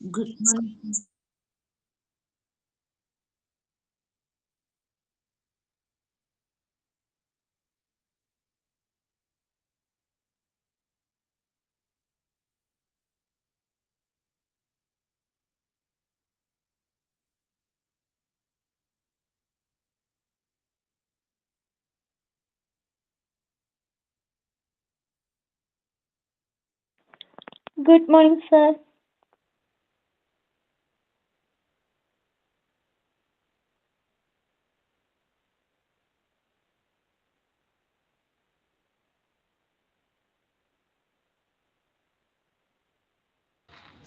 Good morning. Good morning, sir.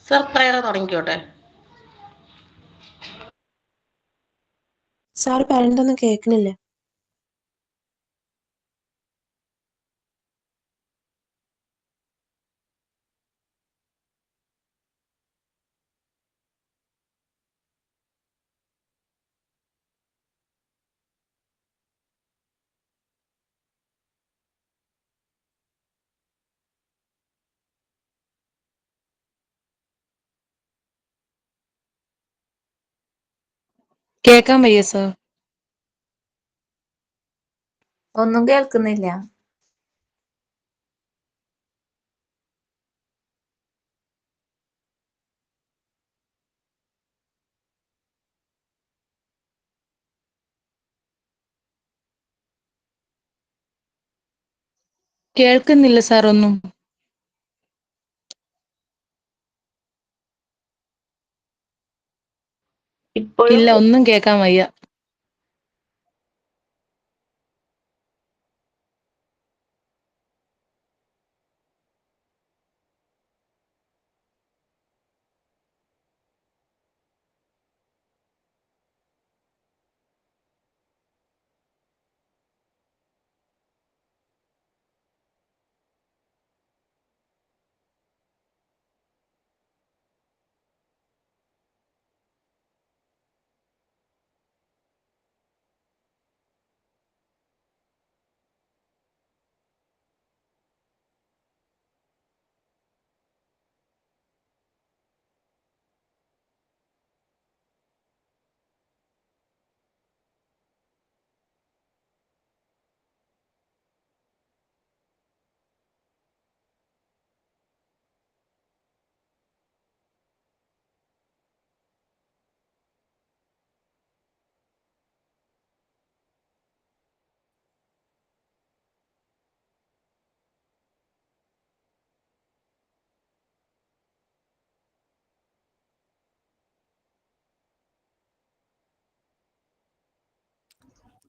Sir prayer തുടങ്ങിക്കോട്ടെ. Sir പറയുന്നതൊന്നും കേൾക്കണില്ല. കേക്കാൻ വയ്യ സർ. ഒന്നും കേൾക്കുന്നില്ല. കേൾക്കുന്നില്ല സാർ ഒന്നും. ഇപ്പോഴും ഇല്ല, ഒന്നും കേക്കാൻ വയ്യ.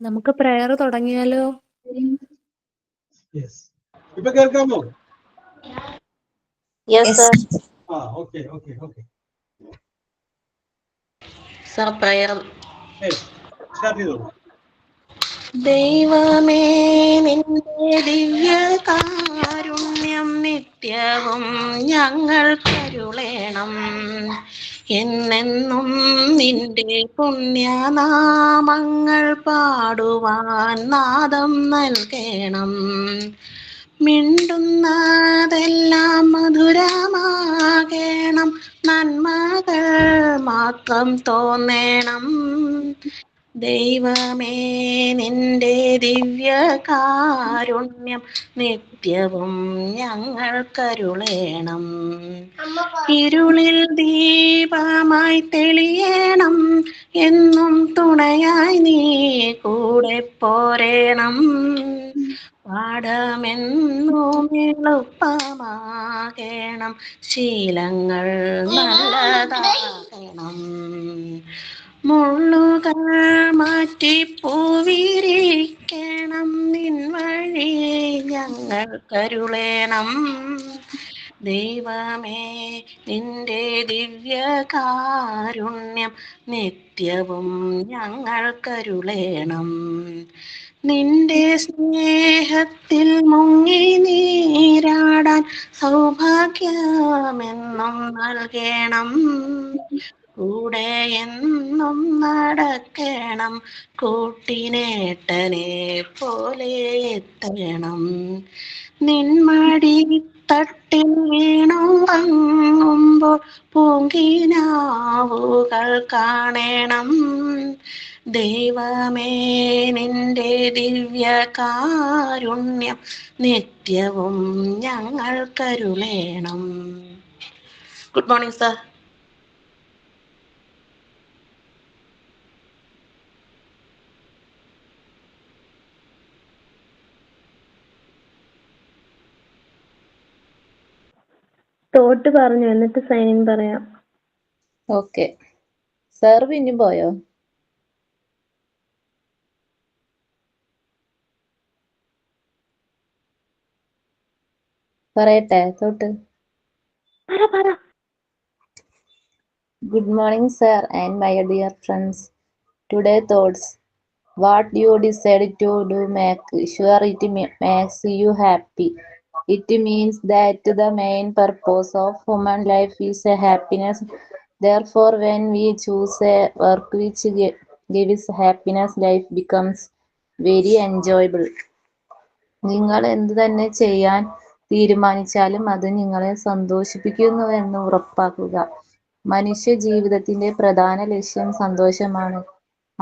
നമുക്ക് പ്രയർ തുടങ്ങിയാലോ? ഇപ്പൊ കേൾക്കാമോ? Yes sir. Okay. Sir prayer. Start ചെയ്തോളൂ. ദൈവമേ നിന്റെ ദിവ്യകാരുണ്യം നിത്യവും ഞങ്ങൾ കരുളേണം. എന്നെന്നും നിന്റെ പുണ്യനാമങ്ങൾ പാടുവാൻ നാദം നൽകണം. മിണ്ടുന്നതെല്ലാം മധുരമാകണം, നന്മകൾ മാത്രം തോന്നണം. ദൈവമേ നിന്റെ ദിവ്യകാരുണ്യം നിത്യവും ഞങ്ങൾ കരുളേണം. ഇരുളിൽ ദീപമായി തെളിയണം, എന്നും തുണയായി നീ കൂടെ പോരേണം. പാഠമെന്നും എളുപ്പമാകണം, ശീലങ്ങൾ നല്ലതാകണം. മുള്ളുകൾ മാറ്റി പൂവിരിക്കണം, നിൻ വഴി ഞങ്ങൾ കരുളേണം. ദൈവമേ നിന്റെ ദിവ്യകാരുണ്യം നിത്യവും ഞങ്ങൾ കരുളേണം. നിന്റെ സ്നേഹത്തിൽ മുങ്ങി നീരാടാൻ സൗഭാഗ്യമെന്നും നൽകണം. കൂടെ എന്നും നടക്കണം, കൂട്ടിനേട്ടനെ പോലെ എത്തണം. നിന്മടി തട്ടിൽ വീണുറങ്ങുമ്പോൾ പൂങ്കിനാവുകൾ കാണണം. ദൈവമേ നിന്റെ ദിവ്യകാരുണ്യം നിത്യവും ഞങ്ങൾ കരുളേണം. Good morning sir. തോട്ട് പറഞ്ഞു എന്നിട്ട് സൈൻ പറയാം. ഓക്കെ. സാർ പിന്നെയും പോയോ? പറയട്ടെ thought? Good morning, sir, and my dear friends. Today thoughts. What you decided to do make sure it makes you happy. It means that the main purpose of human life is a happiness. Therefore, when we choose a work which gives happiness, life becomes very enjoyable. നിങ്ങൾ എന്ത് തന്നെ ചെയ്യാൻ തീരുമാനിച്ചാലും അത് നിങ്ങളെ സന്തോഷിപ്പിക്കുന്നുവെന്ന് ഉറപ്പാക്കുക. മനുഷ്യ ജീവിതത്തിന്റെ പ്രധാന ലക്ഷ്യം സന്തോഷമാണ്.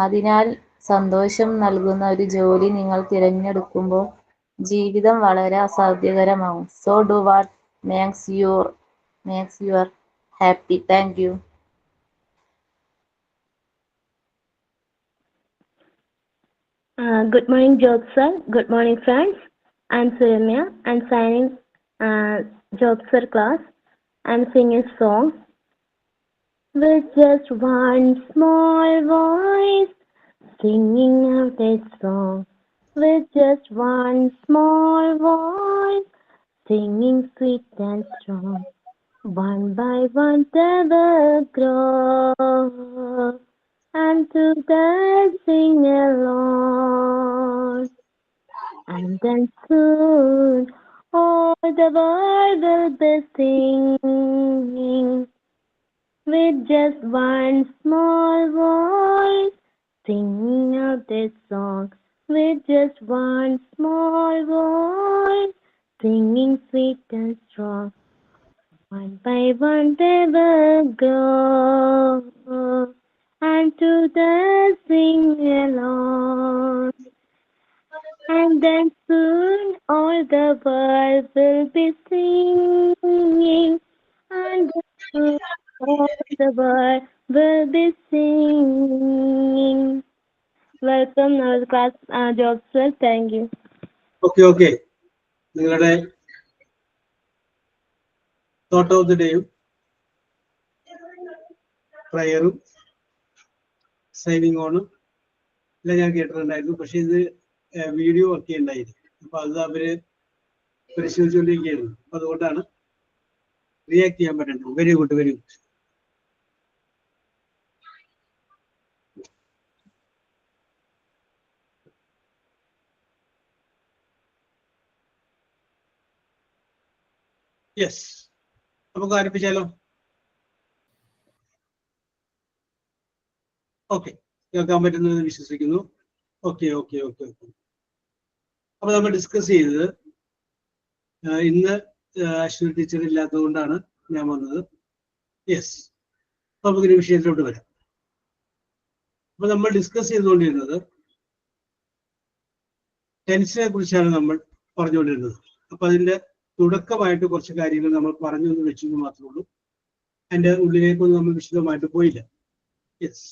അതിനാൽ സന്തോഷം നൽകുന്ന ഒരു ജോലി നിങ്ങൾ തിരഞ്ഞെടുക്കുമ്പോൾ ജീവിതം വളരെ അസാധ്യകരമാവും. So do what makes you happy. Thank you. Good morning, Job sir. Good morning, friends. I'm Surya. I'm signing Job sir class. I'm singing a song. With just one small voice, singing out a song. With just one small voice, singing sweet and strong. One by one they will grow, and to that sing along. And then soon all the world will be singing. With just one small voice, singing out this song. With just one small voice, singing sweet and strong. One by one they will grow, and to the sing along. And then soon all the world will be singing, and then soon all the world will be singing. Welcome our class, Job sir. Thank you. Okay. നിങ്ങളുടെ thought of the ഡേയും പ്രയറും signing ഓണും എല്ലാം ഞാൻ കേട്ടിട്ടുണ്ടായിരുന്നു. പക്ഷെ ഇത് video ഒക്കെ ഉണ്ടായിരുന്നു. അപ്പൊ അത് അവര് പരിശോധിച്ചുകൊണ്ടിരിക്കുകയായിരുന്നു. അപ്പൊ അതുകൊണ്ടാണ് റിയാക്ട് ചെയ്യാൻ പറ്റുന്നത്. Very good, very good. Yes, നമുക്ക് ആരംഭിച്ചാലോ? ഓക്കെ, കേൾക്കാൻ പറ്റുന്നത് വിശ്വസിക്കുന്നു. ഓക്കെ. അപ്പൊ നമ്മൾ ഡിസ്കസ് ചെയ്തത് ഇന്ന് അശ്വതി ടീച്ചർ ഇല്ലാത്തത് കൊണ്ടാണ് ഞാൻ വന്നത്. യെസ്, നമുക്കൊരു വിഷയത്തിലോട്ട് വരാം. അപ്പൊ നമ്മൾ ഡിസ്കസ് ചെയ്തുകൊണ്ടിരുന്നത് ടെൻസിനെ കുറിച്ചാണ് നമ്മൾ പറഞ്ഞുകൊണ്ടിരുന്നത്. അപ്പൊ അതിന്റെ തുടക്കമായിട്ട് കുറച്ച് കാര്യങ്ങൾ നമ്മൾ പറഞ്ഞു എന്ന് വെച്ചെന്ന് മാത്രമേ ഉള്ളൂ. അതിന്റെ ഉള്ളിലേക്കൊന്നും നമ്മൾ വിശദമായിട്ട് പോയില്ല. യെസ്,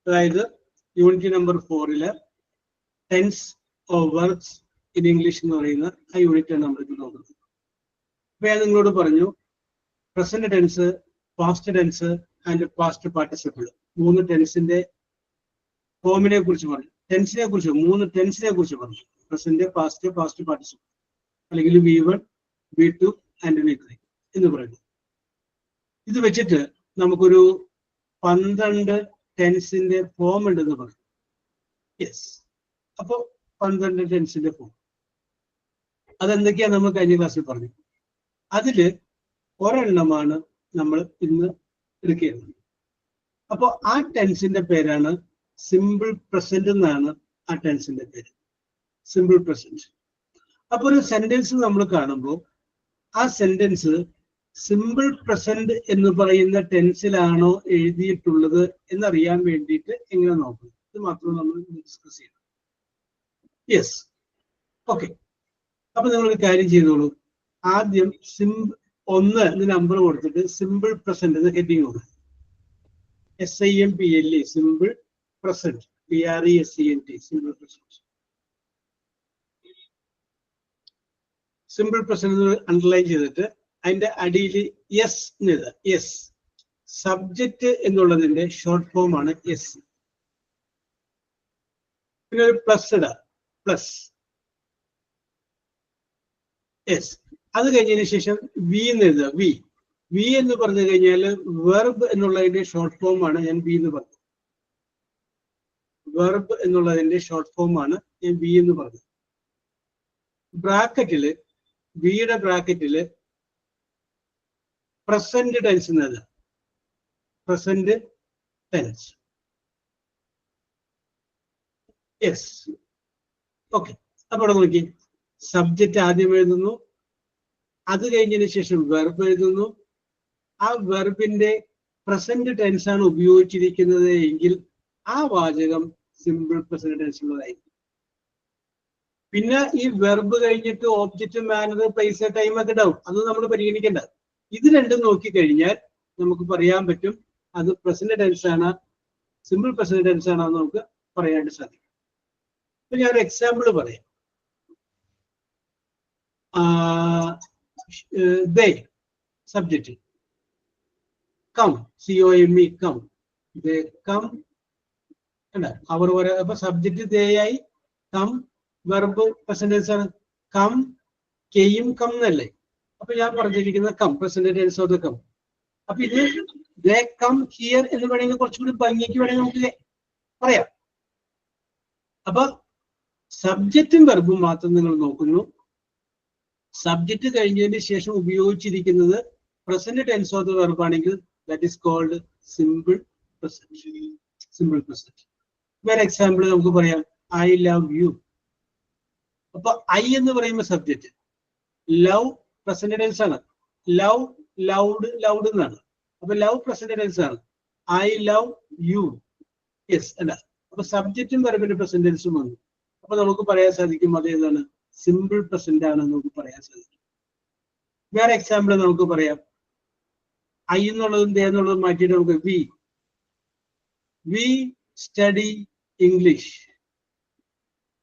അതായത് unit number 4 tense of verbs in English എന്ന് പറയുന്ന ആ യൂണിറ്റാണ് നമ്മൾ ഇത് നോക്കുന്നത്. അപ്പൊ ഞാൻ നിങ്ങളോട് പറഞ്ഞു present tense, past tense and past participle, 3 ടെൻസിന്റെ ഫോമിനെ കുറിച്ച് പറഞ്ഞു. ടെൻസിനെ കുറിച്ച് 3 ടെൻസിനെ കുറിച്ച് പറഞ്ഞു. പ്രസന്റ്, പാസ്റ്റ്, പാസ്റ്റ് പാർട്ടിസിപ്പിൾ, അല്ലെങ്കിൽ V1, V2, ആന്റണി ക്രൈ എന്ന് പറയുന്നത്. ഇത് വെച്ചിട്ട് നമുക്കൊരു 12 ടെൻസിന്റെ ഫോം ഉണ്ടെന്ന് പറയും. യെസ്, അപ്പൊ 12 ടെൻസിന്റെ ഫോം അതെന്തൊക്കെയാ നമ്മൾ കഴിഞ്ഞ ക്ലാസ്സിൽ പറഞ്ഞു. അതില് ഒരെണ്ണമാണ് നമ്മൾ ഇന്ന് എടുക്കുന്നത്. അപ്പോൾ ആ ടെൻസിന്റെ പേരാണ് സിമ്പിൾ പ്രസന്റ് എന്നാണ് ആ ടെൻസിന്റെ പേര്, സിമ്പിൾ പ്രസന്റ്. അപ്പൊ ഒരു സെന്റൻസ് നമ്മൾ കാണുമ്പോൾ ആ സെന്റൻസ് സിമ്പിൾ പ്രസന്റ് എന്ന് പറയുന്ന ടെൻസിലാണോ എഴുതിയിട്ടുള്ളത് എന്നറിയാൻ വേണ്ടിയിട്ട് എങ്ങനെ നോക്കും, ഇത് മാത്രം നമ്മൾ ഡിസ്കസ് ചെയ്യണം. Yes, okay. അപ്പൊ നിങ്ങളൊരു കാര്യം ചെയ്തോളൂ. ആദ്യം 1 എന്ന് നമ്പർ കൊടുത്തിട്ട് സിമ്പിൾ പ്രസന്റ് എന്ന് ഹെഡിങ് കൊടുക്കും. SIMPLE simple present, PRESENT simple present. Simple present underline ചെയ്തിട്ട് അതിന്റെ അടിയിൽ യെസ് എഴുതുക. യെസ്, സബ്ജക്റ്റ് എന്നുള്ളതിന്റെ ഷോർട്ട് ഫോം ആണ് യെസ്. പിന്നെ ഒരു പ്ലസ് ഇടുക, പ്ലസ് യെസ്. അത് കഴിഞ്ഞതിന് ശേഷം വി എന്ന് എഴുതുക. വി എന്ന് പറഞ്ഞു കഴിഞ്ഞാൽ വെർബ് എന്നുള്ളതിന്റെ ഷോർട്ട് ഫോം ആണ് ഞാൻ വി എന്ന് പറഞ്ഞത്. വെർബ് എന്നുള്ളതിന്റെ ഷോർട്ട് ഫോം ആണ് ഞാൻ വി എന്ന് പറഞ്ഞത്. ബ്രാക്കറ്റില്, വിയുടെ ബ്രാക്കറ്റില് പ്രസന്റ് ടെൻസ് എന്നത്, പ്രസന്റ് ടെൻസ്. Yes, okay. അപ്പോൾ നോക്കി, സബ്ജക്റ്റ് ആദ്യം എഴുതുന്നു, അത് കഴിഞ്ഞതിന് ശേഷം വെർബ് എഴുതുന്നു. ആ വെർബിന്റെ പ്രസന്റ് ടെൻസ് ആണ് ഉപയോഗിച്ചിരിക്കുന്നത് എങ്കിൽ ആ വാചകം സിമ്പിൾ പ്രസന്റ് ടെൻസിലുള്ളതായിരിക്കും. പിന്നെ ഈ വെർബ് കഴിഞ്ഞിട്ട് ഓബ്ജക്റ്റ്, മാനർ, പ്ലേസ്, ടൈം ഒക്കെ ഉണ്ടാവും, അത് നമ്മൾ പരിഗണിക്കേണ്ട. ഇത് രണ്ടും നോക്കിക്കഴിഞ്ഞാൽ നമുക്ക് പറയാൻ പറ്റും അത് പ്രസന്റ് ടെൻസ് ആണ്, സിമ്പിൾ പ്രസന്റ് ടെൻസ് ആണെന്ന് നമുക്ക് പറയാനായിട്ട് സാധിക്കും. ഇപ്പൊ ഞാൻ ഒരു എക്സാമ്പിൾ പറയാം. they subject, come, COME, come, they come. അവർ അപ്പൊ സബ്ജക്റ്റ് they ആയി, കം വെർബ് പ്രസന്റ് ടെൻസ് ആണ്, കം, കെയും കം എന്നല്ലേ. അപ്പൊ ഞാൻ പറഞ്ഞിരിക്കുന്നത് come, present tense of the come. അപ്പൊ ഇത് they come here എന്ന് വേണമെങ്കിൽ കുറച്ചുകൂടി ഭംഗിക്ക് വേണമെങ്കിൽ നമുക്ക് പറയാം. അപ്പൊ സബ്ജക്റ്റും വെർബും മാത്രം നിങ്ങൾ നോക്കുന്നു. സബ്ജക്റ്റ് കഴിഞ്ഞതിന് ശേഷം ഉപയോഗിച്ചിരിക്കുന്നത് present tense of the verb ആണെങ്കിൽ that is called simple present. Simple present. വേറെ എക്സാമ്പിൾ നമുക്ക് പറയാം, ഐ ലവ് യു. അപ്പൊ ഐ എന്ന് പറയുമ്പോൾ സബ്ജക്റ്റ്, ലവ് പ്രസന്റ് ടെൻസ് ആണ്, ലവ് ലൗഡ്, ലൗഡ് എന്നാണ്. അപ്പൊ ലവ് പ്രസന്റ് ടെൻസ് ആണ്, ഐ ലവ് യു. യെസ് അല്ല. അപ്പൊ സബ്ജക്റ്റും വെർബിന്റെ പ്രസന്റ് ടെൻസും വന്നു. അപ്പൊ നമുക്ക് പറയാൻ സാധിക്കും അതേതാണ്, സിമ്പിൾ പ്രസന്റ് ആണെന്ന് നമുക്ക് പറയാൻ സാധിക്കും. വേറെ എക്സാമ്പിൾ നമുക്ക് പറയാം, ഐ എന്നുള്ളതും ദേ എന്നുള്ളതും മാറ്റിയിട്ട് നമുക്ക് വി സ്റ്റഡി ഇംഗ്ലീഷ്.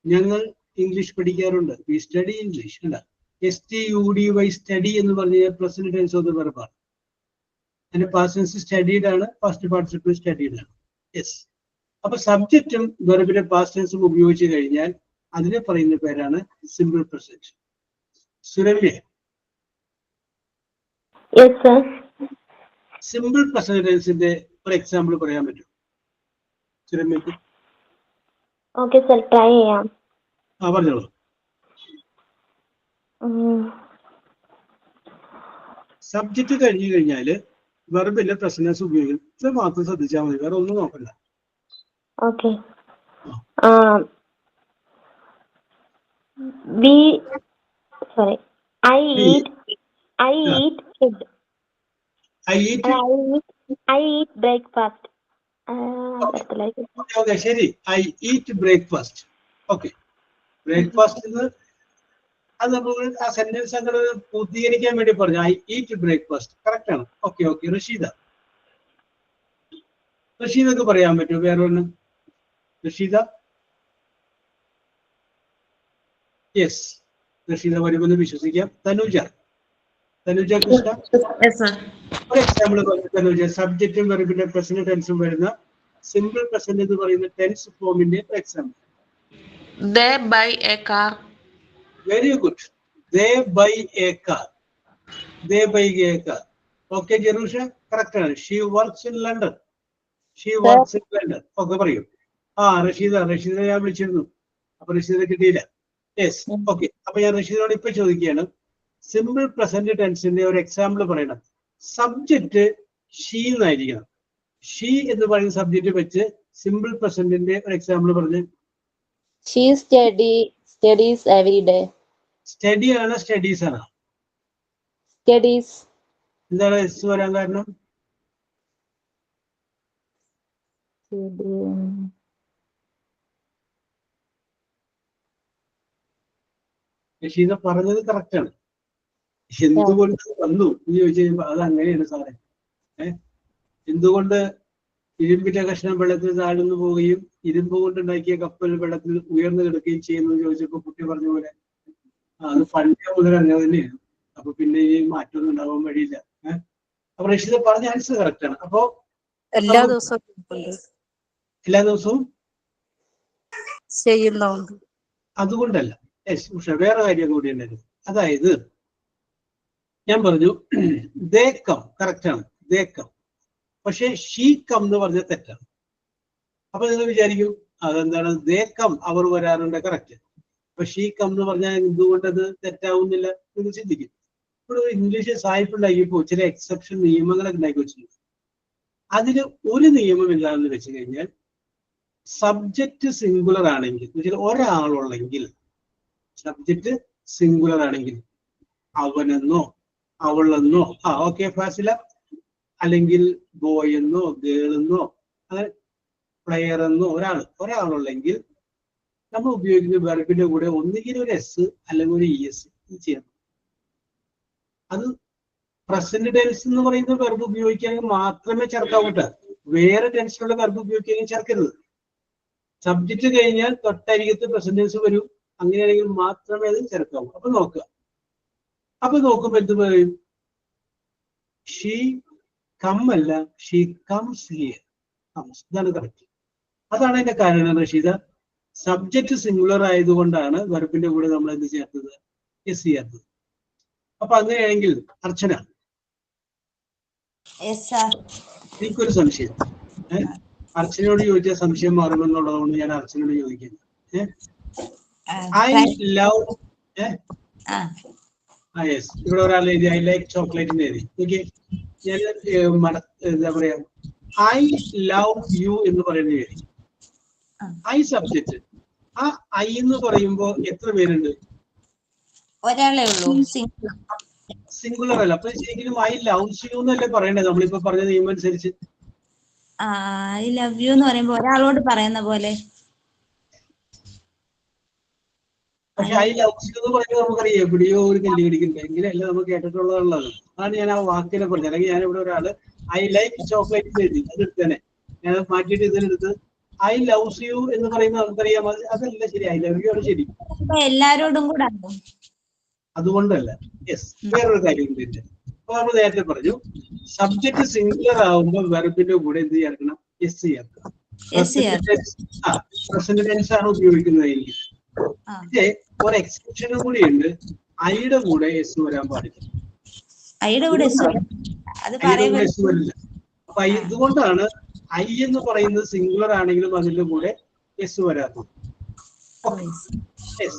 ഞങ്ങൾ ഇംഗ്ലീഷ് പഠിക്കാറുണ്ട്. We study English. അല്ല, STUDY സ്റ്റഡി എന്ന് പറഞ്ഞാൽ പ്രസന്റ് ടെൻസ് ഓഫ് ദ വെർബാണ്. അതിന്റെ പാസ്റ്റ് ടെൻസ് സ്റ്റഡീഡ് ആണ്, പാസ്റ്റ് പാർട്ടിസിപ്പിൾ സ്റ്റഡീഡ് ആണ്. യെസ്. അപ്പൊ സബ്ജക്റ്റും വെർബിന്റെ പാസ്റ്റ് ടെൻസും ഉപയോഗിച്ച് കഴിഞ്ഞാൽ അതിനെ പറയുന്ന പേരാണ് simple present. Suramya, simple present ടെൻസിന്റെ ഒരു എക്സാമ്പിൾ പറയാൻ പറ്റും സുരമ്യക്ക്? ഓക്കെ സർ, ട്രൈ ചെയ്യാം. പറഞ്ഞോളൂ. സബ്ജക്റ്റ് കഴിഞ്ഞു കഴിഞ്ഞാല് വെർബിന്റെ പ്രസന്റ് ടെൻസ് ഉപയോഗിക്കും. ഇത് മാത്രം ശ്രദ്ധിച്ചാൽ മതി, വേറെ ഒന്നും നോക്കണ്ട. Okay. I eat food. I eat breakfast. Okay, ശരി. I eat breakfast. Okay. Breakfast അത് നമുക്ക് ആ സെന്റൻസ് അങ്ങനെ പൂർത്തീകരിക്കാൻ വേണ്ടി പറഞ്ഞു. I eat breakfast. കറക്റ്റ് ആണ്. Okay okay. റഷീദക്ക് പറയാൻ പറ്റുമോ വേറെ ഒന്ന്? റഷീദ? യെസ്, റഷീദ വരുമെന്ന് വിശ്വസിക്കാം. തനുജ കൃഷ്ണ, ഒരു എക്സാമ്പിൾ പറഞ്ഞു. തനുജ, സബ്ജക്റ്റും വെർബിന്റെ പ്രസന്റ് ടെൻസും വരുന്ന സിമ്പിൾ പ്രസന്റ് എന്ന് പറയുന്ന ടെൻസ് ഫോമിന്റെ example. They buy a car. Very good. They buy a car. They buy a car. Okay Jerusha, correct ആണ്. She works in London. She works in London. Okay പറയൂ. റഷീദ ഞാൻ വിളിച്ചിരുന്നു, അപ്പൊ റഷീദ കിട്ടിയില്ല. Yes, okay. അപ്പൊ ഞാൻ റഷീദിനോട് ഇപ്പൊ ചോദിക്കുകയാണ്, സിമ്പിൾ പ്രസന്റ് ടെൻസിന്റെ ഒരു എക്സാമ്പിൾ പറയണം. Subject she എന്നായിരിക്കണം. ഷീ എന്ന് പറയുന്ന സബ്ജക്റ്റ് വെച്ച് സിമ്പിൾ പ്രസന്റിന്റെ ഒരു എക്സാമ്പിൾ പറഞ്ഞ്. She studies every day. Study ആണോ സ്റ്റഡീസ് ആണോ? Studies. എന്താണ് എസ് വരാൻ കാരണം? റഷീദ പറഞ്ഞത് കറക്റ്റ് ആണ്. എന്തുകൊണ്ട് വന്നു എന്ന് ചോദിച്ചു കഴിയുമ്പോ അത് അങ്ങനെയാണ് സാറേ. എന്തുകൊണ്ട് ഇരുമ്പിന്റെ കഷ്ണം വെള്ളത്തിൽ താഴ്ന്നു പോവുകയും ഇരുമ്പ് കൊണ്ടുണ്ടാക്കിയ കപ്പൽ വെള്ളത്തിൽ ഉയർന്നു കിടക്കുകയും ചെയ്യുന്നു ചോദിച്ചപ്പോ കുട്ടി പറഞ്ഞ പോലെ അത് പണ്ടേ മുതൽ അങ്ങനെ തന്നെയാണ്. അപ്പൊ പിന്നെ ഈ മാറ്റമൊന്നും ഉണ്ടാവാൻ വഴിയില്ല. അപ്പൊ റഷീദ പറഞ്ഞ ആൻസർ കറക്റ്റ് ആണ്. അപ്പൊ എല്ലാ ദിവസവും ചെയ്യുന്നുണ്ട്. അതുകൊണ്ടല്ല. പക്ഷെ വേറെ കാര്യം കൂടി ഉണ്ടായിരുന്നു. അതായത് ഞാൻ പറഞ്ഞു ദേ കം, കറക്റ്റ് ആണ്, ദേ കം. പക്ഷെ ഷീ കം എന്ന് പറഞ്ഞാൽ തെറ്റാണ്. അപ്പൊ നിങ്ങൾ വിചാരിക്കും അതെന്താണ്, ദേ കം അവർ വരാറുണ്ട്, കറക്റ്റ്. അപ്പൊ ഷീ കം എന്ന് പറഞ്ഞാൽ എന്തുകൊണ്ട് അത് തെറ്റാവുന്നില്ല എന്ന് ചിന്തിക്കും. ഇപ്പോൾ ഇംഗ്ലീഷ് സായിപ്പ് ഉണ്ടാക്കിയപ്പോ ചില എക്സെപ്ഷൻ നിയമങ്ങളൊക്കെ ഉണ്ടാക്കി വെച്ചിട്ടുണ്ട്. അതിന് ഒരു നിയമം എന്താണെന്ന് വെച്ച് കഴിഞ്ഞാൽ, സബ്ജക്റ്റ് സിംഗുലർ ആണെങ്കിൽ, ഒരാളുള്ളെങ്കിൽ സബ്ജക്റ്റ് സിംഗുലർ ആണെങ്കിൽ അവനെന്നോ അവളെന്നോ ഓക്കെ ഫാസില, അല്ലെങ്കിൽ ബോയ് എന്നോ ഗേൾ എന്നോ അങ്ങനെ പ്ലെയർ എന്നോ ഒരാളുള്ളെങ്കിൽ നമ്മൾ ഉപയോഗിക്കുന്ന വെർബിന്റെ കൂടെ ഒന്നുകിൽ ഒരു എസ് അല്ലെങ്കിൽ ഒരു ഇ എസ് ചെയ്യണം. അത് പ്രസന്റ് ടെൻസ് എന്ന് പറയുന്ന വെർബ് ഉപയോഗിക്കുകയാണെങ്കിൽ മാത്രമേ ചേർക്കാവൂട്ടെ. വേറെ ടെൻസിലുള്ള വെർബ് ഉപയോഗിക്കുകയാണെങ്കിൽ ചേർക്കരുത്. സബ്ജക്റ്റ് കഴിഞ്ഞാൽ തൊട്ടരികത്ത് പ്രസന്റ് ടെൻസ് വരും. അങ്ങനെയാണെങ്കിൽ മാത്രമേ അത് ചേർക്കാവൂ. അപ്പൊ നോക്കുക. അപ്പൊ നോക്കുമ്പോ എന്ത് പറയും? ഷീ കം അല്ല, ഷീ കംസ് ഹിയർ. ഇതാണ് കറക്റ്റ്. അതാണ് അതിന്റെ കാരണം റഷീദ. സബ്ജക്റ്റ് സിംഗുലർ ആയതുകൊണ്ടാണ് വെർബിന്റെ കൂടെ നമ്മൾ എന്ത് ചേർത്തത്? എസ് ചേർത്തത്. അപ്പൊ അങ്ങനെയാണെങ്കിൽ അർച്ചന, എനിക്കൊരു സംശയം. അർച്ചനയോട് ചോദിച്ചാൽ സംശയം മാറുമെന്നുള്ളതുകൊണ്ട് ഞാൻ അർച്ചനയോട് ചോദിക്കുന്നത്. ഐ ലവ് യെസ്, ഇവിടെ ഒരാൾ എഴുതി ഐ ലൈക്ക് ചോക്ലേറ്റിന് എഴുതി. ഓക്കെ, ഞാൻ എന്താ പറയാ, ഐ ലവ് യു എന്ന് പറയുന്നത് എഴുതി. I subject. ആ ഐ എന്ന് പറയുമ്പോ എത്ര പേരുണ്ട്? ഒരാളേ ഉള്ളൂ, സിംഗുലർ അല്ല. അപ്പൊ ശരിക്കും ഐ ലവ്സ് യു എന്നല്ലേ പറയണ്ടേ നമ്മളിപ്പോ പറഞ്ഞ നിയമം അനുസരിച്ച്? ഐ ലവ് യു എന്ന് പറയുമ്പോ ഒരാളോട് പറയുന്ന പോലെ. പക്ഷെ ഐ ലവ്സ് യു എന്ന് പറയുമ്പോൾ നമുക്കറിയാം എവിടെയോ ഒരു കല്ല് പിടിക്കുന്നുണ്ട്. എങ്ങനെയല്ല നമുക്ക് കേട്ടിട്ടുള്ളതുള്ളത്. അതാണ് ഞാൻ ആ വാക്കിനെ പറഞ്ഞത്. അല്ലെങ്കിൽ ഞാൻ ഇവിടെ ഒരാള് ഐ ലൈക്ക് ചോക്ലേറ്റ് എഴുതി, അതെടുത്തേനെ. ഞാൻ മാറ്റിയിട്ട് ഇതിനെടുത്ത് ഐ ലവ്സ് യു എന്ന് പറയുന്നത് നമുക്കറിയാം. അതല്ല ശരി. ഐ ലവ് യു ആണ് ശരി. എല്ലാരോടും കൂടെ അതുകൊണ്ടല്ല. യെസ്, വേറൊരു കാര്യം ഉണ്ട്. അപ്പൊ നമ്മൾ നേരത്തെ പറഞ്ഞു സബ്ജക്ട് സിംഗുലർ ആവുമ്പോൾ വെർബിന്റെ കൂടെ എന്ത് ചേർക്കണം? എസ് ചേർക്കണം. പ്രസന്റ് ടെൻസ് ആണ് ഉപയോഗിക്കുന്നതെങ്കിൽ. പക്ഷേ ഒരു എക്സെപ്ഷനും കൂടി ഉണ്ട്. ഐയുടെ കൂടെ എസ് വരാൻ പാടില്ല. ഐയുടെ കൂടെ എസ് വരില്ല. അപ്പൊ ഇതുകൊണ്ടാണ് ഐ എന്ന് പറയുന്നത് സിംഗുലർ ആണെങ്കിലും അതിന്റെ കൂടെ എസ് വരാത്തത്.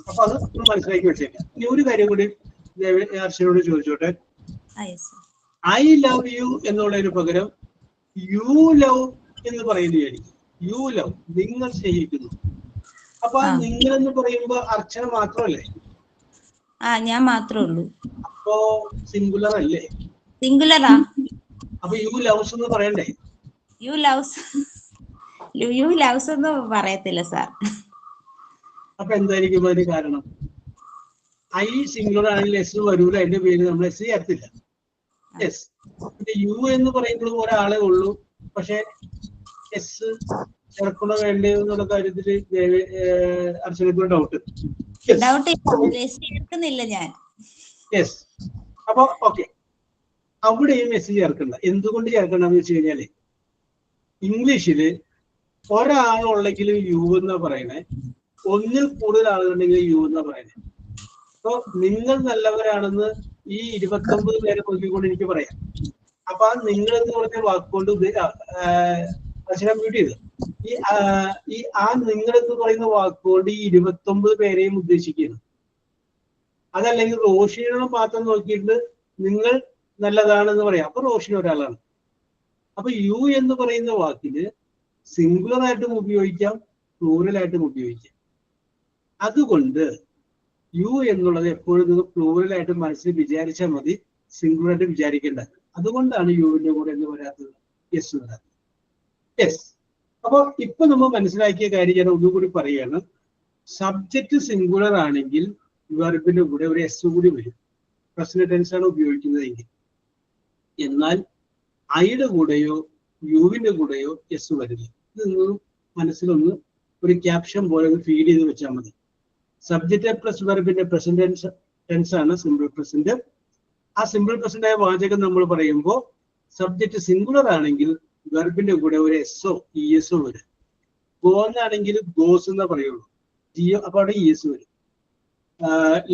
അപ്പൊ അത് മനസ്സിലാക്കി വെച്ചേക്കാം. ഇനി ഒരു കാര്യം കൂടി ഹർഷനോട് ചോദിച്ചോട്ടെ. ഐ ലവ് യു എന്നുള്ളതിന് പകരം യു ലവ് എന്ന് പറയുന്നതായിരിക്കും. യു ലവ്, നിങ്ങൾ സ്നേഹിക്കുന്നു. അപ്പൊ നിങ്ങൾ എന്ന് പറയുമ്പോ അർച്ചന മാത്രമല്ലേ? ഞാൻ മാത്രമേ ഉള്ളൂ. അപ്പോ സിംഗുലർ അല്ലേ? സിംഗുലറാ. അപ്പൊ യു ലവ്സ് എന്ന് പറയണ്ടേ? യു ലവ്സ് എന്ന് പറയത്തില്ല സാർ. അപ്പൊ എന്തായിരിക്കും അതിന് കാരണം? ഐ സിംഗുലർ ആണെങ്കിൽ എസ് വരൂല. അതിന്റെ പേര് നമ്മൾ എസ് ചേർത്തില്ല. എസ്. പിന്നെ യു എന്ന് പറയുമ്പോഴും ഒരാളെ ഉള്ളൂ. പക്ഷെ എസ് ചേർക്കണോ വേണ്ടേ എന്നുള്ള കാര്യത്തില് അർച്ചനയ്ക്ക് ഡൗട്ട്. ചേർക്കുന്നില്ല ഞാൻ. യെസ്. അപ്പൊ ഓക്കെ, അവിടെയും എസ് ചേർക്കണ്ട. എന്തുകൊണ്ട് ചേർക്കണ്ടെന്ന് വെച്ച് കഴിഞ്ഞാല് ഇംഗ്ലീഷില് ഒരാളുള്ളെങ്കിലും യു എന്നാ പറയണേ. ഒന്നിൽ കൂടുതൽ ആളുകളുണ്ടെങ്കിൽ യു എന്നാ പറയണേ. അപ്പൊ നിങ്ങൾ നല്ലവരാണെന്ന് ഈ 29 പേരെ നോക്കിക്കൊണ്ട് എനിക്ക് പറയാം. അപ്പൊ ആ നിങ്ങൾ എന്ന് പറഞ്ഞ വാക്കുകൊണ്ട് അച്ഛനെ മ്യൂട്ട് ചെയ്ത് ഈ ആ നിങ്ങൾ എന്ന് പറയുന്ന വാക്കുകൊണ്ട് ഈ 29 പേരെയും ഉദ്ദേശിക്കുന്നു. അതല്ലെങ്കിൽ റോഷിനെ മാത്രം നോക്കിയിട്ട് നിങ്ങൾ നല്ലതാണെന്ന് പറയാം. അപ്പൊ റോഷിന് ഒരാളാണ്. അപ്പൊ യു എന്ന് പറയുന്ന വാക്കിന് സിംഗുലർ ആയിട്ടും ഉപയോഗിക്കാം, പ്ലൂറൽ ആയിട്ടും ഉപയോഗിക്കാം. അതുകൊണ്ട് യു എന്നുള്ളത് എപ്പോഴും നിങ്ങൾ പ്ലൂറൽ ആയിട്ട് മനസ്സിൽ വിചാരിച്ചാൽ മതി, സിംഗുലർ ആയിട്ട് വിചാരിക്കേണ്ട. അതുകൊണ്ടാണ് യുവിന്റെ കൂടെ എന്ന് വരാത്തത്, യെസ് വരാത്തത്. യെസ്. അപ്പൊ ഇപ്പൊ നമ്മൾ മനസ്സിലാക്കിയ കാര്യം ഞാൻ ഒന്നുകൂടി പറയുകയാണ്. സബ്ജക്റ്റ് സിംഗുലർ ആണെങ്കിൽ വെർബിന്റെ കൂടെ ഒരു എസ് കൂടി വരും, പ്രസന്റ് ടെൻസ് ആണ് ഉപയോഗിക്കുന്നതെങ്കിൽ. എന്നാൽ ഐയുടെ കൂടെയോ യുവിന്റെ കൂടെയോ എസ് വരില്ല. ഇത് നിങ്ങൾ മനസ്സിലൊന്ന് ഒരു ക്യാപ്ഷൻ പോലെ ഒന്ന് ഫീഡ് ചെയ്ത് വെച്ചാൽ മതി. സബ്ജക്റ്റ് പ്ലസ് വെർബിന്റെ പ്രസന്റ് ടെൻസ് ആണ് സിമ്പിൾ പ്രസന്റ്. ആ സിമ്പിൾ പ്രസന്റ് ആയ വാചകം നമ്മൾ പറയുമ്പോൾ സബ്ജക്റ്റ് സിംഗുലർ ആണെങ്കിൽ വെർബിന്റെ കൂടെ ഒരു എസ്ഒ ഇ എസ്ഒ വരും. ഗോ എന്നാണെങ്കിൽ ഗോസ് എന്നേ പറയുള്ളൂ, ജിയോ, അപ്പൊ അവിടെ ഇ എസ് വരും.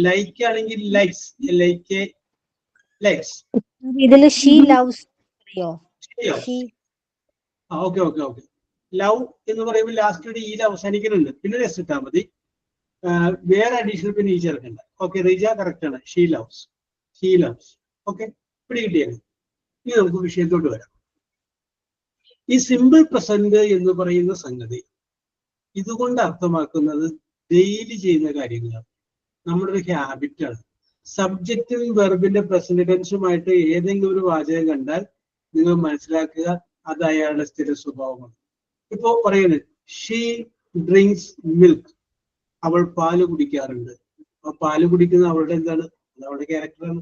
ലൈക്ക് ആണെങ്കിൽ ലൈക്സ്, ലൈക്ക് ലൈക്സ്. ഇതില് she loves okay okay okay. Love എന്ന് പറയുമ്പോൾ ലാസ്റ്റ് ഈയിൽ അവസാനിക്കുന്നുണ്ട്, പിന്നെ എസ് ഇട്ടാൽ മതി. വേറെ അഡീഷണൽ പിന്നെ ഈ ചേർക്കണ്ട. ഓക്കെ, റിജ കറക്റ്റ് ആണ്. She loves, she loves. Okay, ഇവിടെ കിട്ടിയത്. ഇനി നമുക്ക് വിഷയത്തോട്ട് വരാം. ഈ സിമ്പിൾ പ്രസന്റ് എന്ന് പറയുന്ന സംഗതി ഇതുകൊണ്ട് അർത്ഥമാക്കുന്നത് ഡെയിലി ചെയ്യുന്ന കാര്യങ്ങളാണ്, നമ്മുടെ ഒരു ഹാബിറ്റാണ്. സബ്ജക്റ്റും വെർബിന്റെ പ്രസന്റ് ടെൻസുമായിട്ട് ഏതെങ്കിലും ഒരു വാചകം കണ്ടാൽ നിങ്ങൾ മനസ്സിലാക്കുക അത് അയാളുടെ സ്ഥിര സ്വഭാവമാണ്. ഇപ്പോ പറയുന്നത് ഷീ ഡ്രിങ്ക്സ് മിൽക്ക്, അവൾ പാല് കുടിക്കാറുണ്ട്. അപ്പൊ പാല് കുടിക്കുന്ന അവളുടെ എന്താണ്? അത് അവളുടെ ക്യാരക്ടറാണ്.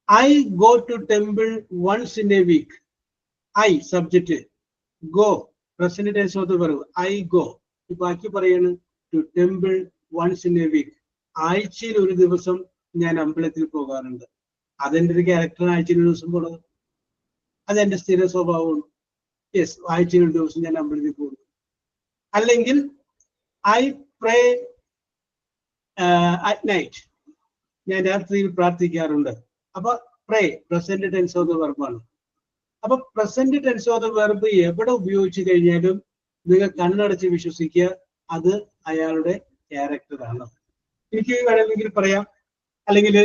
I go to temple once in a week. I subject, go present tense of the verb I go. ബാക്കി പറയാണ് to temple once in a week. ആഴ്ചയിൽ ഒരു ദിവസം ഞാൻ അമ്പലത്തിൽ പോകാറുണ്ട്. അതെന്റെ ഒരു ക്യാരക്ടർ, ആഴ്ചയിൽ ഒരു ദിവസം പോണത് അതെന്റെ സ്ഥിര സ്വഭാവമാണ്. യെസ്, ആഴ്ചയിൽ ഒരു ദിവസം ഞാൻ അമ്പലത്തിൽ പോകുന്നു. അല്ലെങ്കിൽ ഐ പ്രേ അറ്റ് നൈറ്റ്, ഞാൻ രാത്രിയിൽ പ്രാർത്ഥിക്കാറുണ്ട്. അപ്പൊ pray present tense of the വെർബാണ്. അപ്പൊ present tense of the verb എവിടെ ഉപയോഗിച്ചു കഴിഞ്ഞാലും നിങ്ങൾ കണ്ണടച്ച് വിശ്വസിക്കുക അത് അയാളുടെ ക്യാരക്ടറാണ്. എനിക്ക് വേണമെങ്കിൽ പറയാം, അല്ലെങ്കിൽ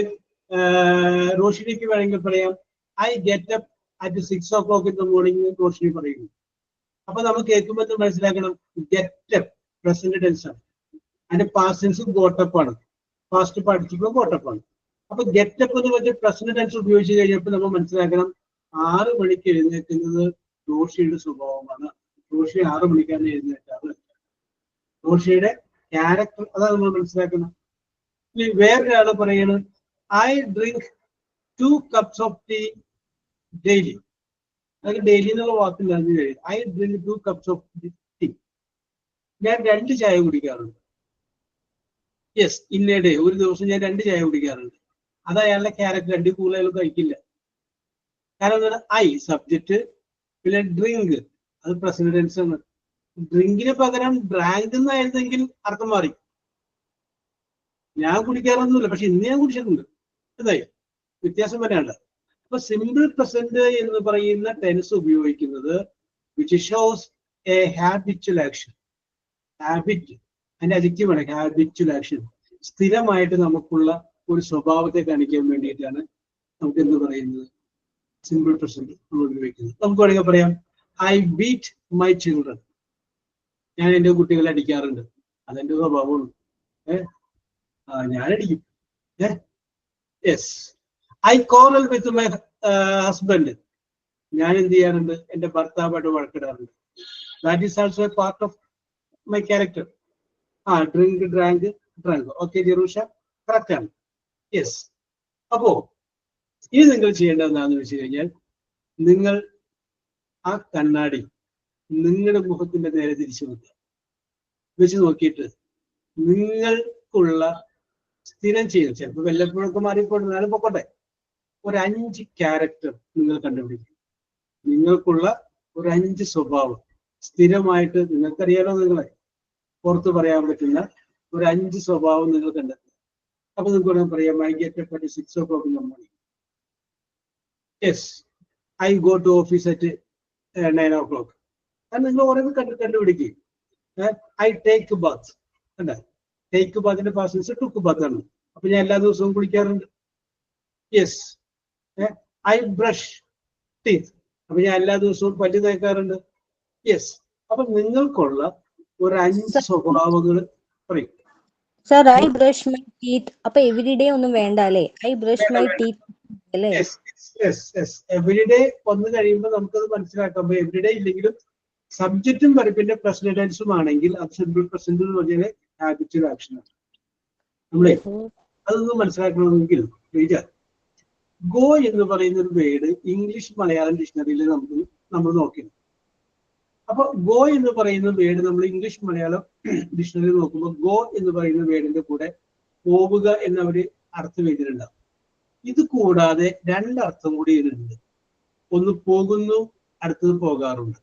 റോഷിനിക്ക് വേണമെങ്കിൽ പറയാം I get up at 6 o'clock in the morning Roshini പറയുന്നു. അപ്പൊ നമ്മൾ കേൾക്കുമ്പോൾ മനസ്സിലാക്കണം ഗെറ്റ് അപ്പ് പ്രസന്റ് ടെൻസ് ആണ്, അതിന്റെ പാസ്റ്റ് ടെൻസും ഗോട്ടപ്പ് ആണ്, പാസ്റ്റ് പാർട്ടിസിപ്പിൾ ഗോട്ടപ്പ് ആണ്. അപ്പൊ ഗെറ്റ് അപ്പ് എന്ന് പറഞ്ഞ പ്രസന്റ് ടെൻസ് ഉപയോഗിച്ച് കഴിഞ്ഞപ്പോൾ നമ്മൾ മനസ്സിലാക്കണം 6 മണിക്ക് എഴുന്നേൽക്കുന്നത് റോഷിയുടെ സ്വഭാവമാണ്. റോഷി 6 മണിക്കാണ് എഴുന്നേൽക്കാറ്. റോഷിയുടെ ക്യാരക്ടർ അതാണ് നമ്മൾ മനസ്സിലാക്കണം. വേറൊരാള് പറയുന്നത് I drink 2 cups of tea daily. അതൊക്കെ ഡെയിലി എന്നുള്ള വാക്കില്ല, I drink 2 cups of tea. ഞാൻ 2 ചായ കുടിക്കാറുണ്ട്. യെസ്, ഇൻ എ ഡേ, ഒരു ദിവസം ഞാൻ 2 ചായ കുടിക്കാറുണ്ട്. അത് അയാളുടെ ക്യാരക്ടർ. 2 കൂടുതൽ കഴിക്കില്ല. കാരണം എന്താണ്? ഐ സബ്ജക്റ്റ്, പിന്നെ ഡ്രിങ്ക് അത് പ്രസന്റ് ടെൻസ് ആണ്. ഡ്രിങ്കിന് പകരം ഡ്രാങ്ക് എന്നായിരുന്നെങ്കിൽ അർത്ഥം മാറി. ഞാൻ കുടിക്കാറൊന്നുമില്ല, പക്ഷെ ഇന്ന് ഞാൻ കുടിച്ചിട്ടുണ്ട്. എന്തായി വ്യത്യാസം വരാണ്ട്. അപ്പൊ സിമ്പിൾ പ്രസന്റ് എന്ന് പറയുന്ന ടെൻസ് ഉപയോഗിക്കുന്നത് which shows A habitual action. Habit അതിന്റെ അഡിക്റ്റീവാണ് ഹാബിച്വൽ ആക്ഷൻ. സ്ഥിരമായിട്ട് നമുക്കുള്ള ഒരു സ്വഭാവത്തെ കാണിക്കാൻ വേണ്ടിയിട്ടാണ് നമുക്ക് എന്ത് പറയുന്നത് സിമ്പിൾ പ്രസന്റ് നമ്മൾ ഉപയോഗിക്കുന്നത്. നമുക്ക് വേണമെങ്കിൽ പറയാം ഐ ബീറ്റ് മൈ ചിൽഡ്രൻ. ഞാൻ എൻ്റെ കുട്ടികളെ അടിക്കാറുണ്ട്, അതെന്റെ സ്വഭാവമാണ്. ഞാനടിക്കും. Yes, I quarrel with my husband. ഞാൻ എന്ത് ചെയ്യാറുണ്ട്? എൻ്റെ ഭർത്താവായിട്ട് വഴക്കിടാറുണ്ട്. That is also a part of my character. Drink drank drunk. Okay Jerusha, correct ആണ്. യെസ്. അപ്പോ ഇനി നിങ്ങൾ ചെയ്യേണ്ടത് എന്താണെന്ന് വെച്ച് കഴിഞ്ഞാൽ നിങ്ങൾ ആ കണ്ണാടി നിങ്ങളുടെ മുഖത്തിന്റെ നേരെ തിരിച്ചു വെച്ച് നോക്കിയിട്ട് നിങ്ങൾക്കുള്ള സ്ഥിരം ചെയ്യുന്നത്, ചിലപ്പോൾ വല്ലപ്പോഴൊക്കെ മാറിപ്പോഴുന്നാലും പൊക്കോട്ടെ, ഒരു 5 ക്യാരക്ടർ നിങ്ങൾ കണ്ടുപിടിക്കും. നിങ്ങൾക്കുള്ള ഒരു 5 സ്വഭാവം സ്ഥിരമായിട്ട് നിങ്ങൾക്കറിയാലോ, നിങ്ങളെ പുറത്ത് പറയാൻ പറ്റുന്ന ഒരു 5 സ്വഭാവം നിങ്ങൾ കണ്ടെത്തുക. അപ്പൊ നിങ്ങൾക്ക് വേണമെങ്കിൽ പറയാം I get up at 6 o'clock in the morning. Yes, I go to office at 9 o'clock. അത് നിങ്ങൾ ഓരോന്ന് കണ്ടുപിടിക്കും. ഐ ടേക്ക് ബാത്ത് അല്ല, ടേക്ക് ബാത്തിന്റെ പാസൻസ് ടുക്ക് ബാത്ത് ആണ്. അപ്പൊ ഞാൻ എല്ലാ ദിവസവും കുളിക്കാറുണ്ട്. Yes, I brush teeth. അപ്പൊ ഞാൻ എല്ലാ ദിവസവും പല്ല് തേക്കാറുണ്ട്. യെസ്. അപ്പൊ നിങ്ങൾക്കുള്ള ഒരു 5 സ്വഭാവങ്ങൾ പറയും. Sir I brush my teeth. അപ്പൊ എവരിഡേ ഒന്നും വേണ്ട അല്ലേ? ഐ ബ്രഷ് മൈ ടീത്ത് അല്ലേ? എവരിഡേ വന്നു കഴിയുമ്പോൾ നമുക്കത് മനസ്സിലാക്കാം. എവരിഡേ ഇല്ലെങ്കിലും സബ്ജക്റ്റും പിന്നെ പ്രസന്റ് ടെൻസും ആണെങ്കിൽ അത് സിമ്പിൾ പ്രസന്റ് എന്ന് പറഞ്ഞാൽ ഹാബിച്വൽ ആക്ഷൻ ആണ്. നമ്മളെ അതൊന്നും മനസ്സിലാക്കണമെങ്കിൽ ഗോ എന്ന് പറയുന്ന ഒരു വേർഡ് ഇംഗ്ലീഷ് മലയാളം ഡിക്ഷണറിയിൽ നമ്മൾ നോക്കിയിരുന്നു. അപ്പൊ ഗോ എന്ന് പറയുന്ന വേർഡ് നമ്മൾ ഇംഗ്ലീഷ് മലയാളം ഡിക്ഷണറി നോക്കുമ്പോൾ ഗോ എന്ന് പറയുന്ന വേർഡിന്റെ കൂടെ പോവുക എന്നൊരു അർത്ഥം എഴുതിയിട്ടുണ്ടാവും. ഇത് കൂടാതെ 2 അർത്ഥം കൂടി ഇതിനുണ്ട്. ഒന്ന് പോകുന്നു, അടുത്തത് പോകാറുണ്ട്.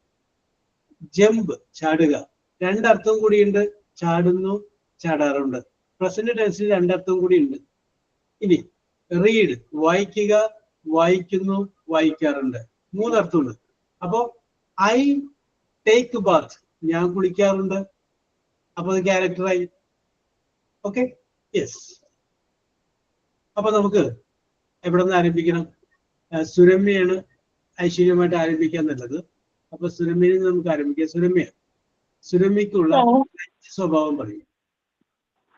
ജമ്പ് ചാടുക, 2 അർത്ഥം കൂടിയുണ്ട്. ചാടുന്നു, ചാടാറുണ്ട്. പ്രസന്റ് ടെൻസിൽ 2 അർത്ഥം കൂടി ഉണ്ട്. ഇനി റീഡ് വായിക്കുക, വായിക്കുന്നു, വായിക്കാറുണ്ട്. 3 അർത്ഥമുണ്ട്. അപ്പോ ഐ ടേക്ക് ബാത്ത് ഞാൻ കുളിക്കാറുണ്ട്. അപ്പൊ അത് ക്യാരക്ടറായി. Okay, yes. അപ്പൊ നമുക്ക് എവിടെ നിന്ന് ആരംഭിക്കണം? സുരമ്യയാണ് ഐശ്വര്യമായിട്ട് ആരംഭിക്കാൻ നല്ലത്. അപ്പൊ സുരമ്യയിൽ നിന്ന് നമുക്ക് ആരംഭിക്കാം. സുരമ്യക്കുള്ള സ്വഭാവം പറയും.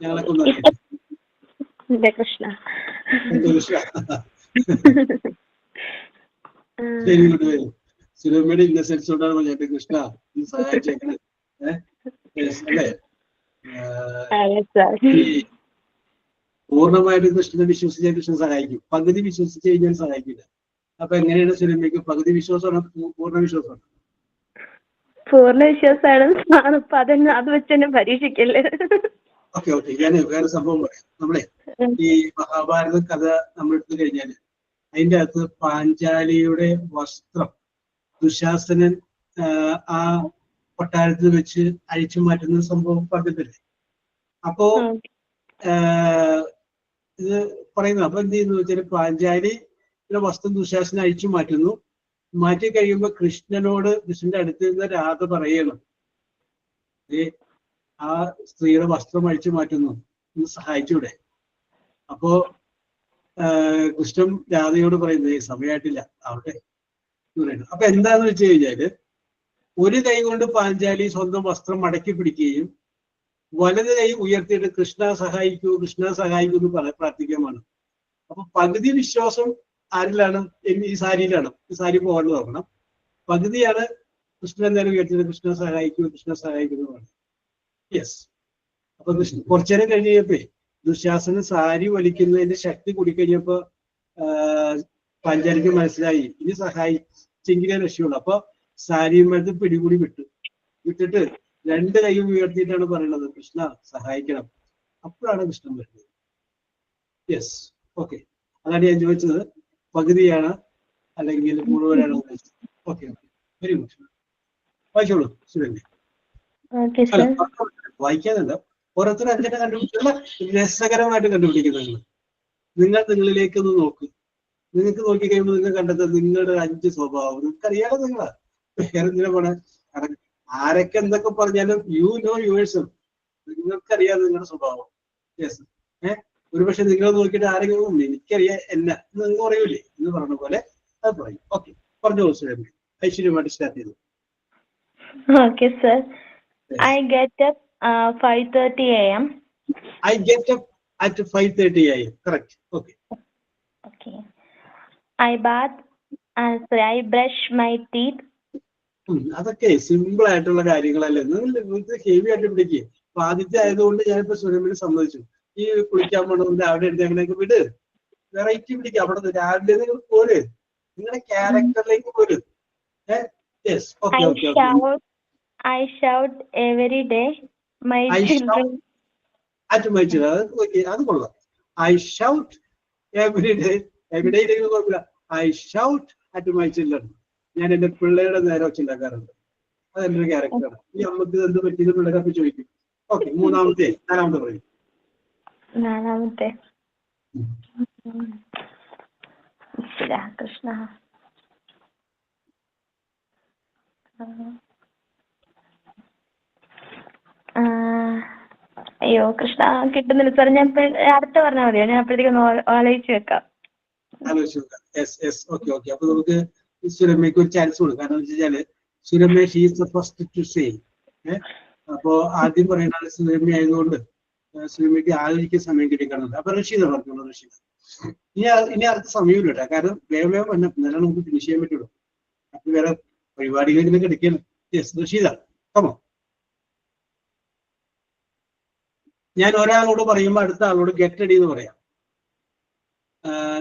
ഞങ്ങളൊക്കെ ഒന്ന് അറിയാം. കൃഷ്ണ ശരി, കൊണ്ടുവരും. സുരമ്യയുടെ ഇന്നസെൻസ് കൊണ്ടാണ് പറഞ്ഞത് കൃഷ്ണ സഹായിച്ചേക്കണേ. അല്ലേ? പൂർണ്ണമായിട്ട് കൃഷ്ണനെ വിശ്വസിച്ചാൽ കൃഷ്ണൻ സഹായിക്കും. പകുതി വിശ്വസിച്ച് കഴിഞ്ഞാൽ സഹായിക്കില്ല. അപ്പൊ എങ്ങനെയാണ് സുരമ്യക്ക്? പകുതി വിശ്വാസമാണ്, പൂർണ്ണ വിശ്വാസമാണ്? പൂർണ്ണ വിശ്വാസമാണ്. അത് വെച്ച് തന്നെ പരീക്ഷിക്കല്ലേ. ഓക്കെ, ഞാൻ വേറെ സംഭവം പറയാം. നമ്മളെ ഈ മഹാഭാരത കഥ നമ്മൾ എടുത്തു കഴിഞ്ഞാല് അതിന്റെ അകത്ത് പാഞ്ചാലിയുടെ വസ്ത്രം ദുശാസനൻ ആ കൊട്ടാരത്തിൽ വെച്ച് അഴിച്ചു മാറ്റുന്ന സംഭവം പറഞ്ഞിട്ടില്ലേ? അപ്പോ ഇത് പറയുന്നു. അപ്പൊ എന്ത് ചെയ്യുന്നു വെച്ചാൽ പാഞ്ചാലിയുടെ വസ്ത്രം ദുശാസനൻ അഴിച്ചു മാറ്റുന്നു. മാറ്റി കഴിയുമ്പോ കൃഷ്ണന്റെ അടുത്ത് നിന്ന് രാധ പറയണം, ആ സ്ത്രീയുടെ വസ്ത്രം അഴിച്ചു മാറ്റുന്നു, ഒന്ന് സഹായിച്ചൂടെ? അപ്പോ കൃഷ്ണൻ രാധയോട് പറയുന്നത് സമയമായിട്ടില്ല, ആവട്ടെ എന്ന് പറയുന്നു. അപ്പൊ എന്താന്ന് വെച്ച് കഴിഞ്ഞാല് ഒരു കൈ കൊണ്ട് പാഞ്ചാലി സ്വന്തം വസ്ത്രം മടക്കി പിടിക്കുകയും വലത് കൈ ഉയർത്തിയിട്ട് കൃഷ്ണ സഹായിക്കൂ, കൃഷ്ണ സഹായിക്കൂ എന്ന് പ്രാർത്ഥിക്കുകയാണ്. അപ്പൊ പകുതി വിശ്വാസം ആരിലാണ്? ഈ സാരിയിലാണ്. ഈ സാരി പോകാണ്ട് നോക്കണം. പകുതിയാണ് കൃഷ്ണൻ എന്തായാലും ഉയർത്തിയിട്ട് കൃഷ്ണ സഹായിക്കൂ, കൃഷ്ണ സഹായിക്കുന്നു പറഞ്ഞു. യെസ്. അപ്പൊ കുറച്ചു നേരം കഴിഞ്ഞ് കഴിഞ്ഞപ്പോ ദുശാസന സാരി വലിക്കുന്നതിന്റെ ശക്തി കൂടിക്കഴിഞ്ഞപ്പോ പാഞ്ചാലിക്ക് മനസ്സിലായി ഇനി സഹായിച്ചെങ്കിലേ രക്ഷയുള്ളൂ. അപ്പൊ സാരിയുമായിട്ട് പിടികൂടി വിട്ടിട്ട് 2 കൈയും ഉയർത്തിയിട്ടാണ് പറയുന്നത് കൃഷ്ണ സഹായിക്കണം. അപ്പോഴാണ് കൃഷ്ണൻ വരുന്നത്. Yes, okay. അതാണ് ഞാൻ ചോദിച്ചത്, പകുതിയാണ് അല്ലെങ്കിൽ മുഴുവനാണ് ഉദ്ദേശിച്ചത്. Okay, very good. വായിച്ചോളൂ സുരേന്ദ്രൻ. വായിക്കാനല്ല, ഓരോരുത്തരും അങ്ങനെ കണ്ടുപിടിച്ചുള്ള രസകരമായിട്ട് കണ്ടുപിടിക്കുന്നത്. നിങ്ങൾ നിങ്ങളിലേക്ക് ഒന്ന് നോക്ക്. നിങ്ങൾക്ക് നോക്കി കഴിയുമ്പോൾ നിങ്ങൾ കണ്ടെത്തുക നിങ്ങളുടെ 5 സ്വഭാവം. നിങ്ങൾക്ക് അറിയാലോ നിങ്ങളാ. വേറെ എന്തിനാ പോണേ? ആരൊക്കെ എന്തൊക്കെ പറഞ്ഞാലും യു നോ യുവേഴ്സെൽഫ്. നിങ്ങൾക്കറിയാം നിങ്ങളുടെ സ്വഭാവം. യെസ്. ഒരുപക്ഷെ നിങ്ങൾ നോക്കിയിട്ട് ആരെങ്കിലും എനിക്കറിയാം എന്നെ നിങ്ങൾ പറയൂലേ എന്ന് പറഞ്ഞ പോലെ അത് പറയും. ഓക്കെ, പറഞ്ഞോളൂ സുരേന്ദ്രൻ. ഐശ്വര്യമായിട്ട് സ്റ്റാർട്ട് ചെയ്തു. Okay, sir. I get up 5:30 a.m. I get up at 5:30 a.m. Correct. Okay. Okay. I bath. I brush my teeth. അതൊക്കെ സിമ്പിൾ ആയിട്ടുള്ള കാര്യങ്ങളല്ലേ. നിങ്ങൾക്ക് ഹെവി ആയിട്ട് പിടിക്കുക. അപ്പൊ ആദ്യത്തെ ആയതുകൊണ്ട് ഞാനിപ്പോ സുരമ്യനെ സമ്മതിച്ചു. ഈ കുളിക്കാൻ പോകണമെന്ന് അവിടെ എടുത്ത് അങ്ങനെയൊക്കെ വിട്. വെറൈറ്റി പിടിക്കുക. അവിടെ രാവിലെ നിങ്ങൾ പോര്, നിങ്ങളുടെ ക്യാരക്ടറിലേക്ക് പോര്. Yes, okay okay okay. I shout every day. My children. At my children. Okay, അത് കൊള്ളാം. I shout every day. Every day ഇല്ലെങ്കിൽ കുഴപ്പമില്ല. I shout at my children. ഞാൻ എന്റെ പിള്ളേരുടെ നേരെ വെച്ചുണ്ടാക്കാറുണ്ട്. അതെന്റെ ഒരു ക്യാരക്ടറാണ്. ഈ അമ്മക്ക് എന്ത് പറ്റിയത് പിള്ളേരൊക്കെ ചോദിക്കും. ഓക്കെ, നാലാമത്തെ പറയും. 4th. കൃഷ്ണ. അയ്യോ കൃഷ്ണ കിട്ടുന്നില്ല സാർ. ഞാൻ അടുത്ത പറഞ്ഞാൽ മതിയോ? ഞാൻ അപ്പോഴത്തേക്കൊന്ന് ആലോചിച്ച് വെക്കാം. ഓക്കെ. അപ്പൊ നമുക്ക് സുരമ്മയ്ക്ക് ഒരു ചാൻസ് കൊടുക്കും. കാരണം എന്താ വെച്ചാല് Suramma she is the first to say. അപ്പോ ആദ്യം പറയുന്നത് സുരമ്മ ആയതുകൊണ്ട് സുരമ്മയ്ക്ക് ആലോചിക്കാൻ സമയം കിട്ടിക്കാണുന്നത്. അപ്പൊ റഷീദ പറഞ്ഞോളൂ. റഷീദ ഇനി അടുത്ത സമയമില്ല കേട്ടോ. കാരണം വേഗം വന്ന എന്നാലും നമുക്ക് ഫിനിഷ് ചെയ്യാൻ പറ്റുള്ളൂ. അപ്പൊ വേറെ പരിപാടികളിങ്ങനെ കിടക്കണം. റഷീദ കമോ. ഞാൻ ഒരാളോട് പറയുമ്പോൾ അടുത്ത ആളോട് ഗെറ്റ് റെഡി എന്ന് പറയാം.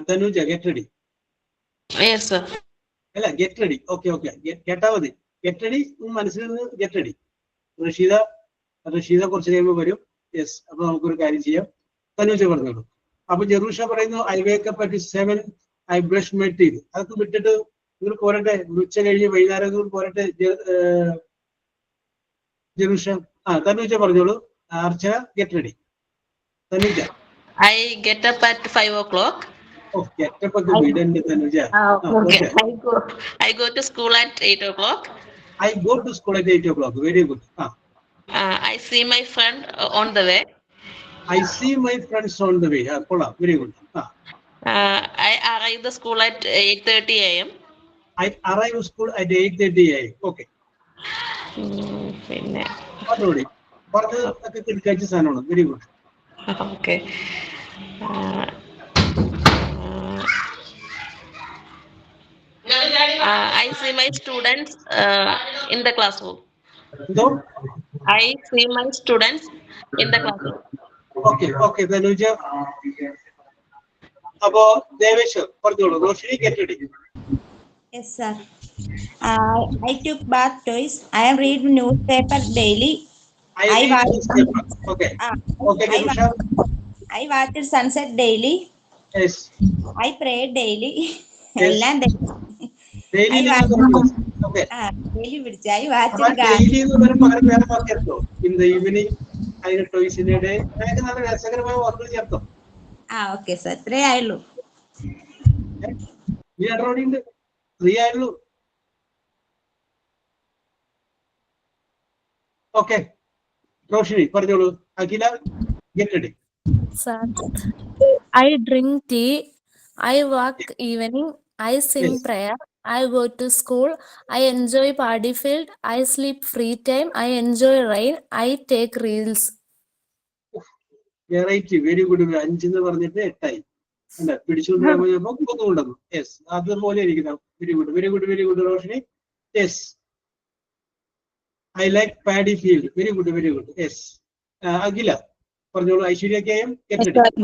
Tanuja get ready. അല്ല ഗെറ്റ് റെഡി. ഓക്കെ കേട്ടാ മതി. ഗെറ്റ് റെഡി മനസ്സിൽ നിന്ന് ഗെറ്റ് റെഡി. റഷീദ കുറച്ച് കഴിയുമ്പോൾ വരും. യെസ്. അപ്പൊ നമുക്കൊരു കാര്യം ചെയ്യാം. തനുജ പറഞ്ഞോളൂ. അപ്പൊ ജെറൂഷ പറയുന്നു I wake up at 7, I brush my teeth. അതൊക്കെ വിട്ടിട്ട് നിങ്ങൾ പോരട്ടെ. ഉച്ച കഴിഞ്ഞ് വൈകുന്നേരം പോരട്ടെ. ജെറൂഷ. തനുജ പറഞ്ഞോളൂ. Archana get ready. Thanuja. I get up at 5 o'clock. Oh, get up at the വീടന്റെ Thanuja. Okay. I go to school at 8 o'clock. I go to school at 8 o'clock. Very good. I see my friend on the way. I see my friends on the way. Kolla. Very good. I arrive the school at 8:30 a.m. I arrive school at 8:30 a.m. Okay. പിന്നെ പറഞ്ഞതൊക്കെ കിടക്കാച്ച സാധനമാണ്. Very good. Okay. I see my students in the classroom. I see my students in the classroom. Okay, Tanuja. അപ്പോ ദേവേശ്വർ പറഞ്ഞോളൂ. Roshini get ready. Yes, sir. I took bath twice. I am reading newspaper daily. I watched sunset daily. Yes. I prayed daily. Yes. Daily okay. Daily പിടിച്ചു. I watched daily എന്ന് പറയുമ്പോൾ പകരം വേറെ വാക്ക് ചേർത്തോ? In the evening, അതിന് twice in a day. അങ്ങനെ നല്ല രസകരമായ വാക്കുകൾ ചേർത്തോ? Okay, sir. 3 ആയുള്ളൂ. നീ അടറോടിയുണ്ട്. 3 ആയുള്ളൂ. Okay. Roshini, പറഞ്ഞോളൂ. അഖില get ready. Sir, I drink tea, I walk evening, I sing prayer, I go to school, I enjoy party field, I sleep free time, I enjoy rain, I take reels. Variety, very good. 5 എന്ന് പറഞ്ഞിട്ട് 8 ആയി. അല്ല പിടിച്ചുകൊണ്ടിരുന്നപ്പോ കൊണ്ടുവന്നു. Yes, അതുപോലെ ഇരിക്കണം. Very good Roshini. Yes. I like paddy field. Very good. Yes. Agila, പറഞ്ഞോളൂ. Aishwarya K M.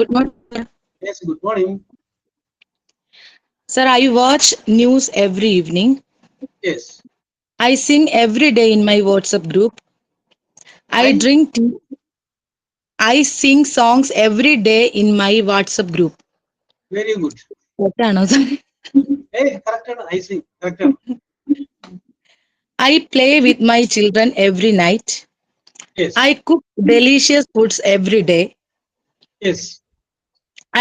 Good morning. Yes, good morning. Sir, I watch news every evening. Yes. I sing every day in my WhatsApp group. I drink tea. I sing songs every day in my WhatsApp group. Very good. Correct, sir? Hey, correct. I sing. Correct. I play with my children every night. Yes. I cook delicious foods every day. Yes.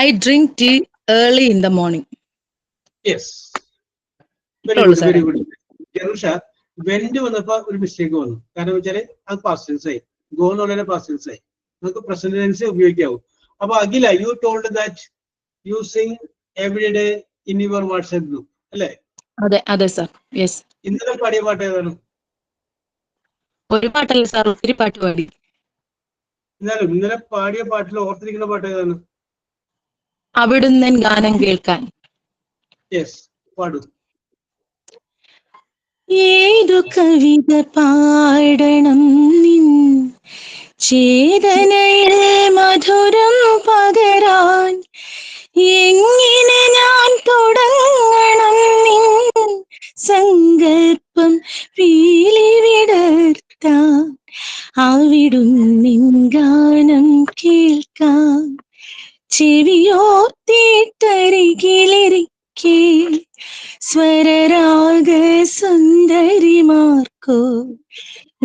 I drink tea early in the morning. Yes. Very good. Jerusha went വന്നപ്പോ ഒരു mistake വന്നു. കാരണം വെച്ചാല് അത് past tense ആയി. Go എന്നുള്ള past tense ആയി. നമുക്ക് പ്രസന്റ് ടെൻസ് ഉപയോഗിക്കാവൂ. അപ്പൊ Akhila, you told that you sing every day in your WhatsApp group അല്ലേ? അതെ സർ. യെസ്. ഇന്നലെ പാടിയ പാട്ട് ഏതാണ്? ഒരു പാട്ടല്ല സാർ, ഒത്തിരി പാട്ട് പാടി. ഇന്നലെ പാടിയ പാട്ടിൽ ഓർത്തിരിക്കുന്ന പാട്ട് ഏതാണ്? അവിടുന്ന് ഗാനം കേൾക്കാൻ. യെസ്, പാടും. ഏതു കവിത പാടണം നിൻ ചേതനയിൽ മധുരം പകരാൻ, എങ്ങനെ ഞാൻ തുടങ്ങണം നിൻ സങ്കൽപ്പം പീലി വിടർത്താൻ, അവിടുന്നിൻ ഗാനം കേൾക്കാൻ ചെവിയോർത്തിട്ടരികിലിരിക്കെ സ്വരരാഗ സുന്ദരിമാർക്കോ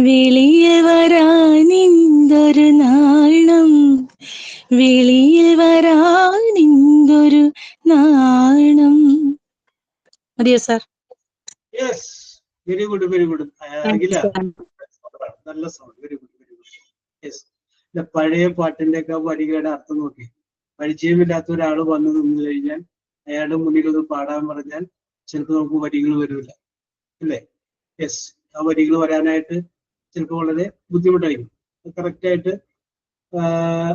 വെളിയിൽ വരാനിന്തൊരു നാണം, വെളിയിൽ വരാനിന്തൊരു yes, very good, very good. Akhila, നല്ല sound, very good, very good. Yes, പഴയ പാട്ടിന്റെ ഒക്കെ വരികളുടെ അർത്ഥം നോക്കി. പരിചയമില്ലാത്ത ഒരാൾ വന്നു നിന്ന് കഴിഞ്ഞാൽ അയാളുടെ മുന്നിൽ ഒന്ന് പാടാൻ പറഞ്ഞാൽ ചിലപ്പോൾ നമുക്ക് വരികൾ വരില്ല, അല്ലേ? യെസ്, ആ വരികൾ വരാനായിട്ട് ചിലപ്പോൾ വളരെ ബുദ്ധിമുട്ടായിരിക്കും. കറക്റ്റായിട്ട്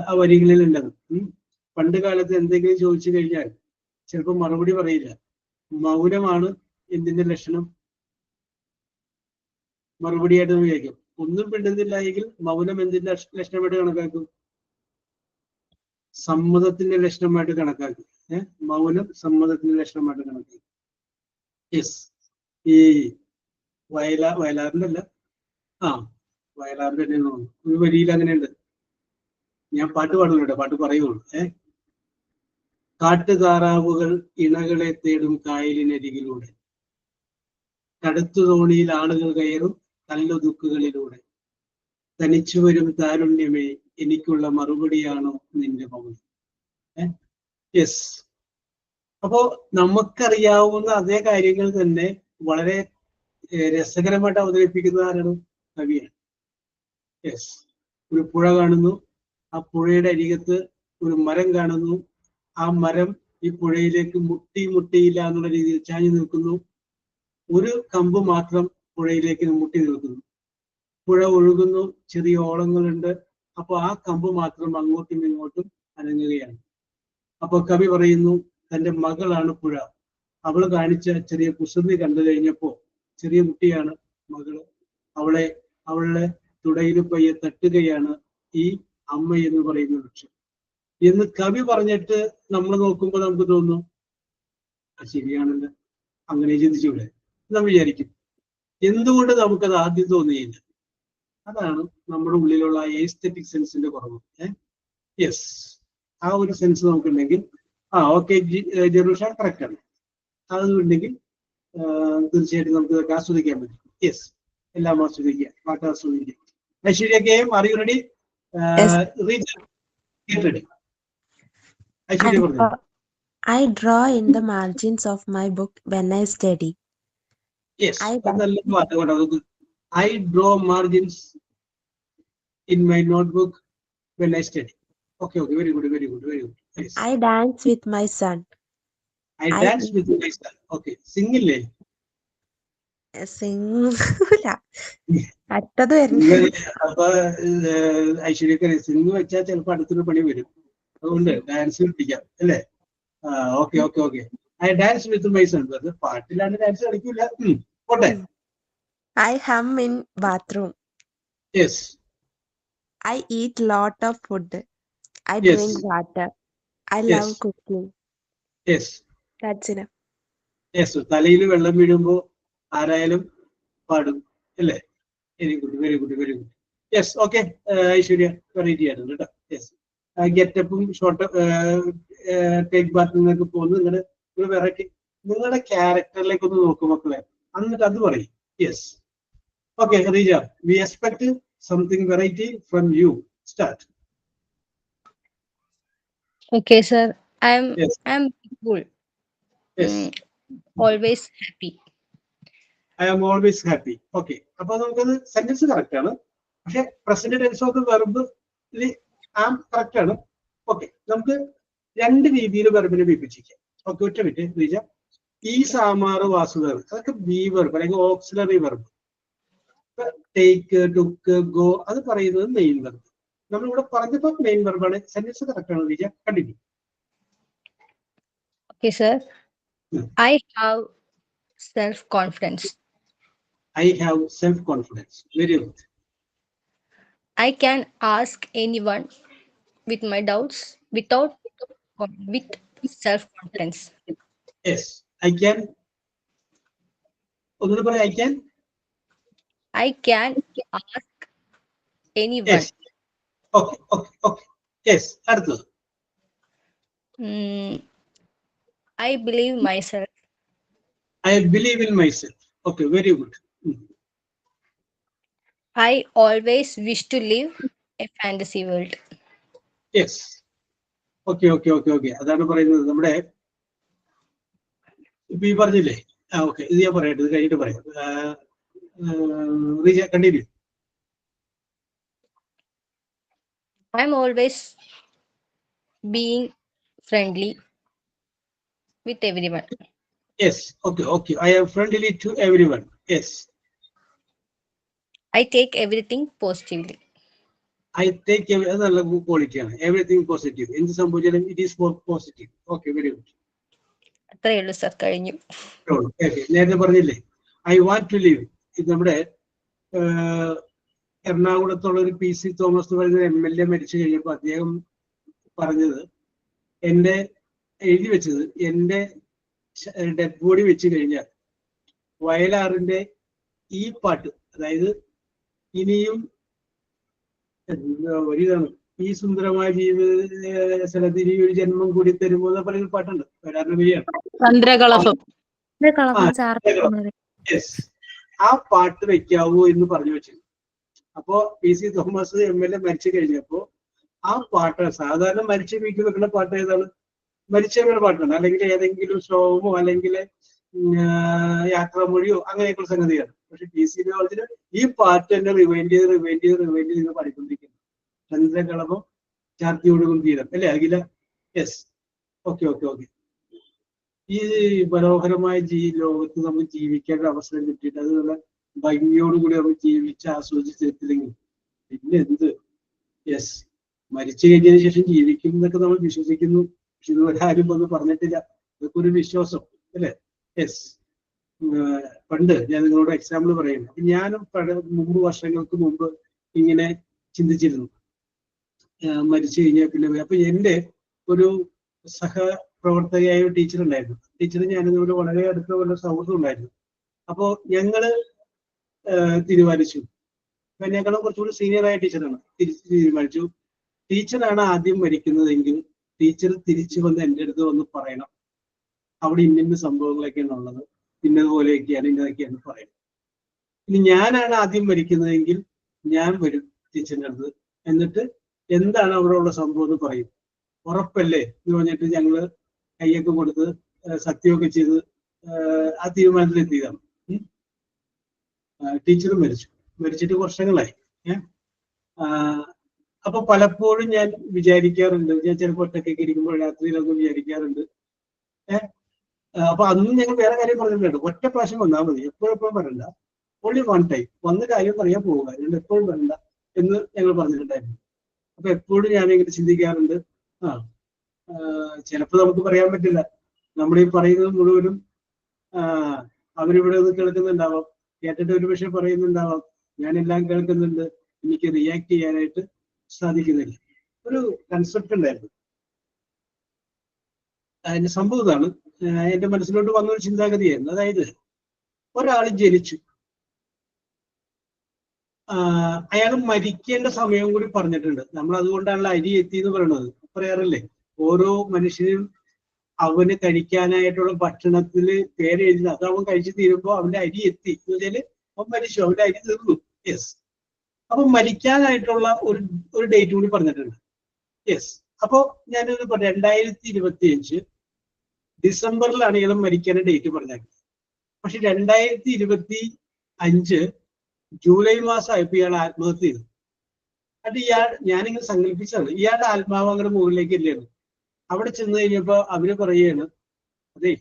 ആ വരികളിൽ ഉള്ളത്. പണ്ട് കാലത്ത് എന്തെങ്കിലും ചോദിച്ചു കഴിഞ്ഞാൽ ചിലപ്പോൾ മറുപടി പറയില്ല. മൗനമാണ് എന്തിന്റെ ലക്ഷണം? മറുപടിയായിട്ട് നമ്മൾ ചോദിക്കും. ഒന്നും മിണ്ടുന്നില്ല എങ്കിൽ മൗനം എന്തിന്റെ ലക്ഷണമായിട്ട് കണക്കാക്കും? സമ്മതത്തിന്റെ ലക്ഷണമായിട്ട് കണക്കാക്കും. മൗനം സമ്മതത്തിന്റെ ലക്ഷണമായിട്ട് കണക്കാക്കും. യെസ്, ഈ വയലാറിന്റെ അല്ല, വയലാറിന്റെ തന്നെ തോന്നുന്നു ഒരു വരിയിൽ അങ്ങനെയുണ്ട്. ഞാൻ പാട്ട് പാടുന്നുണ്ട്, പാട്ട് പറയുള്ളൂ. കാട്ടുതാറാവുകൾ ഇണകളെ തേടും കായലിനരികിലൂടെ, കടുത്തു തോണിയിൽ ആളുകൾ കയറും കല്ലുതുക്കുകളിലൂടെ, തനിച്ചു വരും താരുണ്യമേ എനിക്കുള്ള മറുപടിയാണോ നിന്റെ മൗനം. യെസ്, അപ്പോ നമുക്കറിയാവുന്ന അതേ കാര്യങ്ങൾ തന്നെ വളരെ രസകരമായിട്ട് അവതരിപ്പിക്കുന്ന ആരാണ്? കവിയാണ്. യെസ്, ഒരു പുഴ കാണുന്നു, ആ പുഴയുടെ അരികത്ത് ഒരു മരം കാണുന്നു, ആ മരം ഈ പുഴയിലേക്ക് മുട്ടിയില്ല എന്നുള്ള രീതിയിൽ ചാഞ്ഞു നിൽക്കുന്നു. ഒരു കമ്പ് മാത്രം പുഴയിലേക്ക് മുട്ടി നിൽക്കുന്നു. പുഴ ഒഴുകുന്നു, ചെറിയ ഓളങ്ങളുണ്ട്. അപ്പൊ ആ കമ്പ് മാത്രം അങ്ങോട്ടും ഇങ്ങോട്ടും അനങ്ങുകയാണ്. അപ്പൊ കവി പറയുന്നു, തന്റെ മകളാണ് പുഴ. അവൾ കാണിച്ച ചെറിയ കുസൃതി കണ്ടു കഴിഞ്ഞപ്പോ, ചെറിയ കുട്ടിയാണ് മകള്, അവളുടെ തുടയിൽ പയ്യെ തട്ടുകയാണ് ഈ അമ്മ എന്ന് പറയുന്ന വൃക്ഷം എന്ന് കവി പറഞ്ഞിട്ട് നമ്മൾ നോക്കുമ്പോൾ നമുക്ക് തോന്നുന്നു, ശരിയാണല്ലോ, അങ്ങനെ ചിന്തിച്ചൂടെ നമ്മൾ വിചാരിക്കും. എന്തുകൊണ്ട് നമുക്കത് ആദ്യം തോന്നിയില്ല? അതാണ് നമ്മുടെ ഉള്ളിലുള്ള എസ്തെറ്റിക് സെൻസിന്റെ കുറവ്. യെസ്, ആ ഒരു സെൻസ് നമുക്കുണ്ടെങ്കിൽ ഓക്കെ, ജെറൂഷ കറക്റ്റ് ആണ്. അതുണ്ടെങ്കിൽ തീർച്ചയായിട്ടും നമുക്ക് ഇതൊക്കെ ആസ്വദിക്കാൻ പറ്റും. യെസ്, എല്ലാം ആസ്വദിക്കുക, പാട്ട് ആസ്വദിക്കുക. ഐശ്വര്യക്കെയും അറിയുറെഡി ready. I draw in the margins of my book when I study. Yes, I draw margins in my notebook when I study. Okay, very good, very good, very good. Yes. I dance with my son. I dance with my son. Okay, sing ille? Sing. അടുത്തത് വരുന്നു. അപ്പൊ ഐശ്വര്യക്ക് സിംഗ് വെച്ചാൽ ചിലപ്പോൾ അടുത്തൊരു പണി വരും. അതുകൊണ്ട് dance പിടിക്കാം, അല്ലേ? Okay okay okay. I dance with my son. പാട്ടില്ലാണ്ട് ഡാൻസ് കളിക്കില്ല. പോട്ടെ. I hum in bathroom. Yes. I eat lot of food. I Yes. drink water. I Yes. love cooking. Yes. That's enough. Yes. തലയിൽ വെള്ളം വീഴുമ്പോ ആരായാലും പാടും, അല്ലേ? Very good, very good, very good. Yes, okay. Aishwarya variety ആയിരുന്നു കേട്ടോ. Yes, ഗെറ്റപ്പും short take Baat നിന്നൊക്കെ പോകുന്നു. നിങ്ങളുടെ ഒരു വെറൈറ്റി, നിങ്ങളുടെ ക്യാരക്ടറിലേക്ക് ഒന്ന് നോക്കും മക്കളെ, എന്നിട്ട് അത് പറയും. Yes, okay. Reeja, we expect something variety from you. Start. Okay, sir. I'm Yes. cool. Yes. Always happy. I am always happy. Okay, അപ്പൊ നമുക്കത് സെന്റൻസ് കറക്റ്റ് ആണ്. പക്ഷെ present tense of verb am correct ആണ്. ഓക്കെ, നമുക്ക് രണ്ട് രീതിയിൽ വെർബിനെ വിഭജിക്കാം. Okay, ഒറ്റ മിനിറ്റ് റീജ. ഈ സാമാറ് വാസുദേവ് അതൊക്കെ ബി വെർബ് അല്ലെങ്കിൽ auxiliary verb. Take, took, go അത് പറയുന്നത് മെയിൻ വെർബ്. നമ്മളിവിടെ പറഞ്ഞപ്പോ മെയിൻ വെർബാണ്. സെന്റൻസ് കറക്റ്റ് ആണ് Reeja. Continue. Okay, sir. I have self-confidence. I have self-confidence. Very good. I can ask anyone with my doubts with self-confidence. Yes, I can. ഒന്നുകൂടി പറയാം. I can ask anyone. Yes. Okay, okay, okay. Yes, അടുത്തത്. I believe myself. I believe in myself. Okay, very good. I always wish to live a fantasy world. Yes. Okay, okay, okay, okay. അതാണ് പറയുന്നത്. നമ്മുടെ ഇപ്പൊ ഈ പറഞ്ഞില്ലേ okay, ഇത് ഞാൻ പറയട്ടെ, ഇത് കഴിഞ്ഞിട്ട് പറയാം. Reeja continue. I'm always being friendly with everyone. Yes, okay. I am friendly to everyone. Yes. I take everything positively. I take അത് നല്ല ക്വാളിറ്റിയാണ്. Everything positive. എന്ത് സംഭവിച്ചാലും it is for positive. Okay, very good. അത്രയേ ഉള്ളൂ സർ, കഴിഞ്ഞു. നേരത്തെ പറഞ്ഞില്ലേ ഐ വാണ്ട് ടു ലിവ്. ഇത് നമ്മുടെ എറണാകുളത്തുള്ള ഒരു PC തോമസ് എന്ന് പറയുന്ന MLA മരിച്ചു കഴിഞ്ഞപ്പോൾ അദ്ദേഹം പറഞ്ഞത്, എന്റെ എഴുതി വെച്ചത്, എന്റെ ഡെഡ് ബോഡി വെച്ച് കഴിഞ്ഞാൽ വയലാറിന്റെ ഈ പാട്ട്, അതായത് ഇനിയും ഒരിതാണ്, ഈ സുന്ദരമായ ജീവിത സ്ഥലത്തിന് ഒരു ജന്മം കൂടി തരുമോ എന്ന് പറയുന്ന പാട്ടുണ്ട്. വരാറിന്റെ വരിയാണ്. യെസ്, ആ പാട്ട് വെക്കാവോ എന്ന് പറഞ്ഞു വെച്ചു. അപ്പോ PC തോമസ് MLA മരിച്ചു കഴിഞ്ഞപ്പോ ആ പാട്ട്, സാധാരണ മരിച്ച വീട്ടിൽ വെക്കുന്ന പാട്ട് ഏതാണ്? മരിച്ചവരുടെ പാട്ടാണ്, അല്ലെങ്കിൽ ഏതെങ്കിലും ശ്ലോകമോ അല്ലെങ്കിൽ യാത്രാമൊഴിയോ അങ്ങനെയൊക്കെയുള്ള സംഗതിയാണ്. പക്ഷെ PC കോളേജിൽ ഈ പാട്ട് തന്നെ റിവൈൻഡ് ചെയ്ത് പാടിക്കൊണ്ടിരിക്കുന്നു. ചന്ദ്രകളഭം ചാർത്തി ഒഴുകും തീരം, അല്ലേ അഖില? Yes, okay. ഈ മനോഹരമായ ലോകത്ത് നമുക്ക് ജീവിക്കാൻ ഒരു അവസരം കിട്ടിയിട്ട് അത് നല്ല ഭംഗിയോടുകൂടി നമ്മൾ ജീവിച്ച് ആസ്വദിച്ചെത്തില്ലെങ്കിൽ പിന്നെ എന്ത്? യെസ്, മരിച്ചു കഴിഞ്ഞതിന് ശേഷം ജീവിക്കും എന്നൊക്കെ നമ്മൾ വിശ്വസിക്കുന്നു. പക്ഷെ ഇതുവരെ ആരും ഒന്നും പറഞ്ഞിട്ടില്ല. ഇതൊക്കെ ഒരു വിശ്വാസം, അല്ലേ? യെസ്, പണ്ട് ഞാൻ നിങ്ങളോട് എക്സാമ്പിൾ പറയുന്നു. ഞാനും വർഷങ്ങൾക്ക് മുമ്പ് ഇങ്ങനെ ചിന്തിച്ചിരുന്നു, മരിച്ചു കഴിഞ്ഞാൽ പിന്നെ. അപ്പൊ എന്റെ ഒരു സഹപ്രവർത്തകയായ ഒരു ടീച്ചർ ഉണ്ടായിരുന്നു. ടീച്ചർ ഞാനിതുപോലെ വളരെ അടുത്ത സൗഹൃദം ഉണ്ടായിരുന്നു. അപ്പോ ഞങ്ങള് തീരുമാനിച്ചു, ഞങ്ങളും കുറച്ചുകൂടി സീനിയറായ ടീച്ചറാണ്, തീരുമാനിച്ചു ടീച്ചറാണ് ആദ്യം മരിക്കുന്നതെങ്കിൽ ടീച്ചർ തിരിച്ചു വന്ന് എൻ്റെ അടുത്ത് വന്ന് പറയണം, അവിടെ ഇന്ന സംഭവങ്ങളൊക്കെയാണ് ഉള്ളത്, ഇന്നതുപോലെയൊക്കെയാണ്, ഇന്നതൊക്കെയാണ് പറയുന്നത്. ഇനി ഞാനാണ് ആദ്യം മരിക്കുന്നതെങ്കിൽ ഞാൻ വരും ടീച്ചറിൻ്റെ അടുത്ത്, എന്നിട്ട് എന്താണ് അവിടെ ഉള്ള സംഭവം എന്ന് പറയും. ഉറപ്പല്ലേ എന്ന് പറഞ്ഞിട്ട് ഞങ്ങള് കയ്യൊക്കെ കൊടുത്ത് സത്യമൊക്കെ ചെയ്ത് ആ തീരുമാനത്തിലെത്തിയതാണ്. ടീച്ചർ മരിച്ചിട്ട് വർഷങ്ങളായി. അപ്പൊ പലപ്പോഴും ഞാൻ വിചാരിക്കാറുണ്ട്, ഞാൻ ചിലപ്പോൾ ഒറ്റയ്ക്കൊക്കെ ഇരിക്കുമ്പോൾ രാത്രിയിലൊന്നും വിചാരിക്കാറുണ്ട്. അപ്പൊ അന്നും ഞങ്ങൾ വേറെ കാര്യം പറഞ്ഞിട്ടുണ്ട്, ഒറ്റ പ്രാവശ്യം വന്നാൽ മതി, എപ്പോഴും വരണ്ട, ഓൺലി വൺ ടൈം വന്ന് കാര്യം പറയാൻ പോവുക, അതുകൊണ്ട് എപ്പോഴും വരണ്ട എന്ന് ഞങ്ങൾ പറഞ്ഞിട്ടുണ്ടായിരുന്നു. അപ്പൊ എപ്പോഴും ഞാനിങ്ങനെ ചിന്തിക്കാറുണ്ട്, ചിലപ്പോൾ നമുക്ക് പറയാൻ പറ്റില്ല, നമ്മളീ പറയുന്നത് മുഴുവനും അവരിവിടെ നിന്ന് കേൾക്കുന്നുണ്ടാവാം, കേട്ടിട്ട് ഒരു പക്ഷെ പറയുന്നുണ്ടാവാം, ഞാനെല്ലാം കേൾക്കുന്നുണ്ട്, എനിക്ക് റിയാക്ട് ചെയ്യാനായിട്ട് സാധിക്കുന്നില്ല. ഒരു കൺസെപ്റ്റ് ഉണ്ടായിരുന്നു. അതിന്റെ സംഭവം ഇതാണ്, എന്റെ മനസ്സിലോട്ട് വന്നൊരു ചിന്താഗതിയായിരുന്നു. അതായത് ഒരാൾ ജനിച്ചു, അയാൾ മരിക്കേണ്ട സമയം കൂടി പറഞ്ഞിട്ടുണ്ട്. നമ്മൾ അതുകൊണ്ടാണല്ലോ അരി എത്തി എന്ന് പറയുന്നത്, പറയാറില്ലേ? ഓരോ മനുഷ്യനും അവന് കഴിക്കാനായിട്ടുള്ള ഭക്ഷണത്തില് പേരെഴുതി, അത് അവൻ കഴിച്ചു തീരുമ്പോൾ അവന്റെ അരി എത്തി എന്ന് വെച്ചാല് അവൻ മരിച്ചു, അവന്റെ അരി തീർന്നു. യെസ്, അപ്പൊ മരിക്കാനായിട്ടുള്ള ഒരു ഡേറ്റ് കൂടി പറഞ്ഞിട്ടുണ്ട്. യെസ്, അപ്പോ ഞാനത് 2025 ഡിസംബറിലാണ് ഇയാൾ മരിക്കാനുള്ള ഡേറ്റ് പറഞ്ഞത്. പക്ഷെ 2025 ജൂലൈ മാസമായപ്പോ ഇയാൾ ആത്മഹത്യ ചെയ്തു. അത് ഞാനിങ്ങനെ സങ്കല്പിച്ചാണ്, ഇയാളുടെ ആത്മാവ് അങ്ങനെ മുകളിലേക്ക് ഇല്ലായിരുന്നു. അവിടെ ചെന്ന് കഴിഞ്ഞപ്പോ അവര് പറയുകയാണ്, അതെ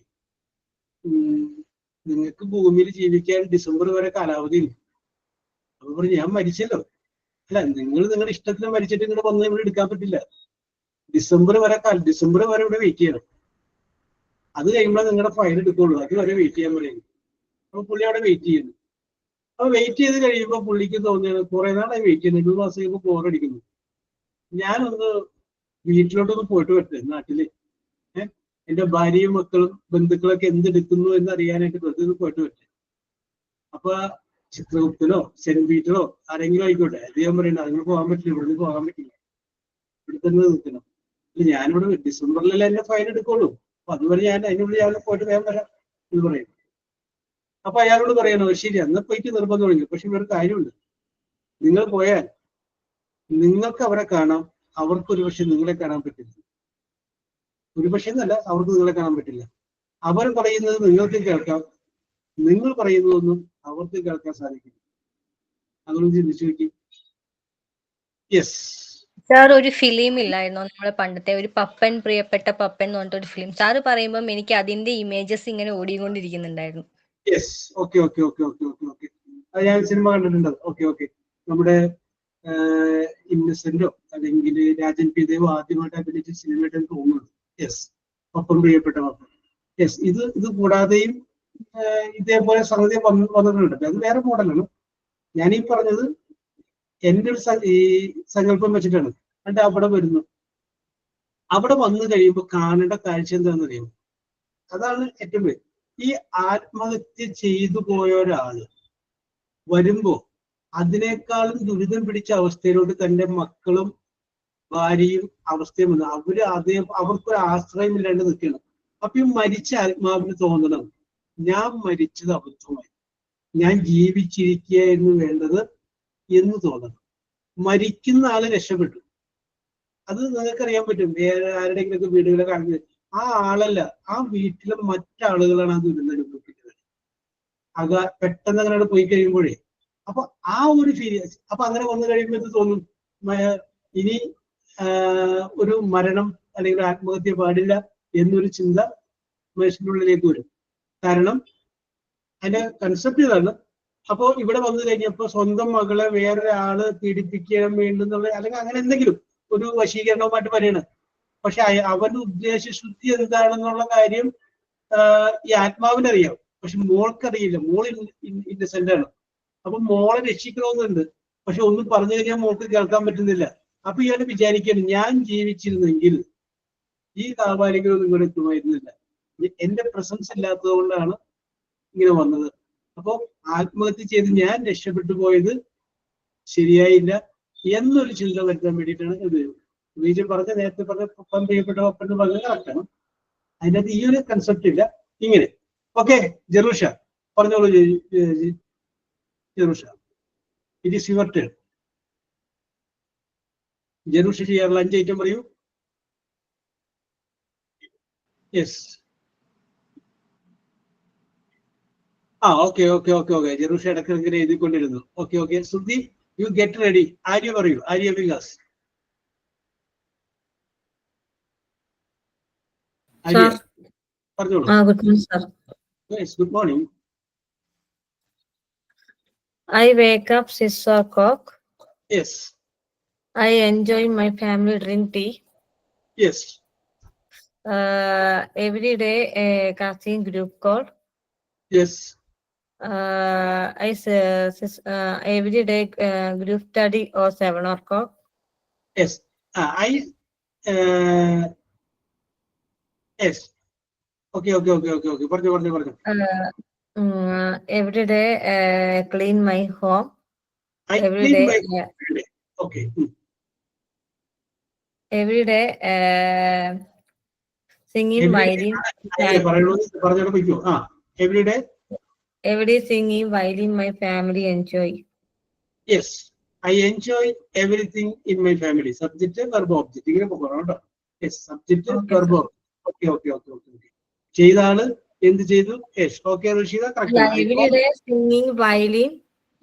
നിങ്ങൾക്ക് ഭൂമിയിൽ ജീവിക്കാൻ ഡിസംബർ വരെ കാലാവധി ഉണ്ട്. അപ്പൊ പറഞ്ഞു, ഞാൻ മരിച്ചല്ലോ. അല്ല, നിങ്ങൾ നിങ്ങളുടെ ഇഷ്ടത്തിന് മരിച്ചിട്ട് ഇങ്ങോട്ട് വന്ന് ഇവിടെ എടുക്കാൻ പറ്റില്ല. ഡിസംബർ വരെ ഇവിടെ വെയിറ്റ് ചെയ്യണം. അത് കഴിയുമ്പോൾ നിങ്ങളുടെ ഫയൽ എടുക്കുള്ളൂ, അതുവരെ വെയിറ്റ് ചെയ്യാൻ പറയുന്നു. അപ്പൊ പുള്ളി അവിടെ വെയിറ്റ് ചെയ്യുന്നു. അപ്പൊ വെയിറ്റ് ചെയ്ത് കഴിയുമ്പോൾ പുള്ളിക്ക് തോന്നിയാണ്, കുറെ നാളായി വെയിറ്റ് ചെയ്യുന്നത്, 2 മാസം കഴിയുമ്പോൾ ബോറടിക്കുന്നു, ഞാനൊന്ന് വീട്ടിലോട്ടൊന്ന് പോയിട്ട് വരട്ടെ, നാട്ടില് എന്റെ ഭാര്യയും മക്കളും ബന്ധുക്കളൊക്കെ എന്തെടുക്കുന്നു എന്ന് അറിയാനായിട്ട് വെറുതെ പോയിട്ട് വരട്ടെ. അപ്പൊ ചിത്രഗുപ്തനോ സെന്റ് പീറ്ററോ ആരെങ്കിലും ആയിക്കോട്ടെ, അദ്ദേഹം പറയണ്ട, അതിന് പോകാൻ പറ്റില്ല, ഇവിടുന്ന് പോകാൻ പറ്റില്ല, ഇവിടെ തന്നെ നിൽക്കണം. ഞാനിവിടെ ഡിസംബറിലല്ലേ എന്റെ ഫയൽ എടുക്കുള്ളൂ, അപ്പൊ അതുവരെ ഞാൻ അതിനുള്ളിൽ ഞാൻ പോയിട്ട് വേഗം വരാം എന്ന് പറയും. അപ്പൊ അയാളോട് പറയണോ, ശരി അന്ന് പോയിട്ട് നിർബന്ധം തുടങ്ങി. പക്ഷെ വേറെ കാര്യമുണ്ട്, നിങ്ങൾ പോയാൽ നിങ്ങൾക്ക് അവരെ കാണാം, അവർക്ക് ഒരുപക്ഷെ നിങ്ങളെ കാണാൻ പറ്റില്ല. ഒരുപക്ഷെ എന്നല്ല, അവർക്ക് നിങ്ങളെ കാണാൻ പറ്റില്ല. അവർ പറയുന്നത് നിങ്ങൾക്ക് കേൾക്കാം, നിങ്ങൾ പറയുന്നതൊന്നും അവർക്ക് കേൾക്കാൻ സാധിക്കില്ല. അതുകൊണ്ട് ചിന്തിച്ചു നോക്കി. യെസ് സാർ, ഒരു ഫിലിം ഇല്ലായിരുന്നോ നമ്മളെ പണ്ടത്തെ, ഒരു പപ്പൻ, പ്രിയപ്പെട്ട പപ്പൻ എന്ന് പറഞ്ഞിട്ട് ഒരു ഫിലിം? സാറ് പറയുമ്പം എനിക്ക് അതിന്റെ ഇമേജസ് ഇങ്ങനെ ഓടിക്കൊണ്ടിരിക്കുന്നുണ്ടായിരുന്നു. Yes okay okay okay okay okay okay അത് ഞാൻ സിനിമ കണ്ടിട്ടുണ്ട്. ഓക്കെ ഓക്കെ നമ്മുടെ ഇന്നസെന്റോ അല്ലെങ്കിൽ രാജൻ പി ദേവ് ആദ്യമായിട്ട് അഭിനയിച്ച സിനിമയായിട്ട് എനിക്ക് തോന്നുന്നത്. യെസ്, പപ്പൻ പ്രിയപ്പെട്ട പപ്പൻ. യെസ്, ഇത് കൂടാതെയും ഇതേപോലെ സംഗതി വന്നിട്ടുണ്ട്. അത് വേറെ മോഡലാണ്. ഞാനീ പറഞ്ഞത് എൻ്റെ ഒരു ഈ സങ്കല്പം വെച്ചിട്ടാണ്. എന്നിട്ട് അവിടെ വരുന്നു, അവിടെ വന്നു കഴിയുമ്പോൾ കാണേണ്ട കാഴ്ച എന്താണെന്ന് അറിയുമോ? അതാണ് ഏറ്റവും വലിയ. ഈ ആത്മഹത്യ ചെയ്തു പോയ ഒരാള് വരുമ്പോ അതിനേക്കാളും ദുരിതം പിടിച്ച അവസ്ഥയിലോട്ട് തന്റെ മക്കളും ഭാര്യയും അവസ്ഥയും വന്നു. അവർക്കൊരു ആശ്രയമില്ലാണ്ട് നിൽക്കണം. അപ്പൊ ഈ മരിച്ച ആത്മാവിന് തോന്നണം, ഞാൻ മരിച്ചത് അബദ്ധമായി, ഞാൻ ജീവിച്ചിരിക്കുകയായിരുന്നു വേണ്ടത് എന്ന് തോന്നണം. മരിക്കുന്ന ആള് രക്ഷപ്പെട്ടു, അത് നിങ്ങൾക്കറിയാൻ പറ്റും. വേറെ ആരുടെയെങ്കിലൊക്കെ വീടുകളെ കാണുന്നത് ആ ആളല്ല, ആ വീട്ടിലെ മറ്റാളുകളാണ് ആ ദുരിതം അനുഭവിക്കുന്നത്. പെട്ടെന്ന് അങ്ങനെ പോയി കഴിയുമ്പോഴേ അപ്പൊ ആ ഒരു ഫീലിംഗ്, അപ്പൊ അങ്ങനെ വന്നു കഴിയുമ്പോൾ എന്ത് തോന്നും? ഇനി ഒരു മരണം അല്ലെങ്കിൽ ആത്മഹത്യ പാടില്ല എന്നൊരു ചിന്ത മനുഷ്യന്റെ ഉള്ളിലേക്ക് വരും. കാരണം അതിന്റെ കൺസെപ്റ്റ് ഇതാണ്. അപ്പോ ഇവിടെ വന്നു കഴിഞ്ഞപ്പോ സ്വന്തം മകളെ വേറൊരാള് പീഡിപ്പിക്കാൻ വേണ്ടുന്നുള്ള അല്ലെങ്കിൽ അങ്ങനെ എന്തെങ്കിലും ഒരു വശീകരണവുമായിട്ട് പറയണം. പക്ഷെ അവന്റെ ഉദ്ദേശശുദ്ധി എന്താണെന്നുള്ള കാര്യം ഈ ആത്മാവിനറിയാം, പക്ഷെ മോൾക്കറിയില്ല. മോൾ ഇന്നസെന്റ് ആണ്. അപ്പൊ മോളെ രക്ഷിക്കണമെന്നുണ്ട്, പക്ഷെ ഒന്നും പറഞ്ഞു കഴിഞ്ഞാൽ മോൾക്ക് കേൾക്കാൻ പറ്റുന്നില്ല. അപ്പൊ ഇയാൾ വിചാരിക്കണം, ഞാൻ ജീവിച്ചിരുന്നെങ്കിൽ ഈ കാപാലികളൊന്നും ഇവിടെ എത്തുമായിരുന്നില്ല, എന്റെ പ്രസൻസ് ഇല്ലാത്തത് കൊണ്ടാണ് ഇങ്ങനെ വന്നത്. അപ്പൊ ആത്മഹത്യ ചെയ്ത് ഞാൻ രക്ഷപ്പെട്ടു പോയത് ശരിയായില്ല എന്നൊരു ചിന്ത വരുത്താൻ വേണ്ടിയിട്ടാണ് ഇത്. വിജയൻ പറഞ്ഞ നേരത്തെ പറഞ്ഞ പപ്പൻ പ്രിയപ്പെട്ട പപ്പൻ എന്ന് പറഞ്ഞത് കറക്റ്റാണ്. അതിനകത്ത് ഈ ഒരു കൺസെപ്റ്റ് ഇല്ല. ഇങ്ങനെ ഓക്കെ. ജെറൂഷ പറഞ്ഞോളൂ. Jerusha, it is your turn. Jerusha ചെയ്യാറുള്ള 5 ഐറ്റം പറയൂ. Yes. Okay okay okay okay Jerusha ഇടയ്ക്കിടയ്ക്ക് എഴുതിക്കൊണ്ടിരുന്നു. Okay okay. Shruthi, you get ready. Arya പറയൂ. ആര്യ വികാസ്. ആര്യ പറഞ്ഞോളൂ. Good morning, sir. Yes, good morning. I wake up 6 o'clock. Yes. I enjoy my family drink tea. Yes. Every day casting group call. Yes. Every day group study or 7 o'clock. Yes. Yes. Okay okay okay okay okay പറഞ്ഞു പറഞ്ഞു പറഞ്ഞു. Every day clean my home. Every day. Okay. Every day singing violin. Every day. Every day singing violin. My family enjoy. Yes, I enjoy everything in my family. Subject, verb, object. Yes, subject, verb. Okay, okay, okay, okay. ചെയ്താണ് എന്ത് ചെയ്തു? Yes. Okay, Rashida, correct. Every day singing violin.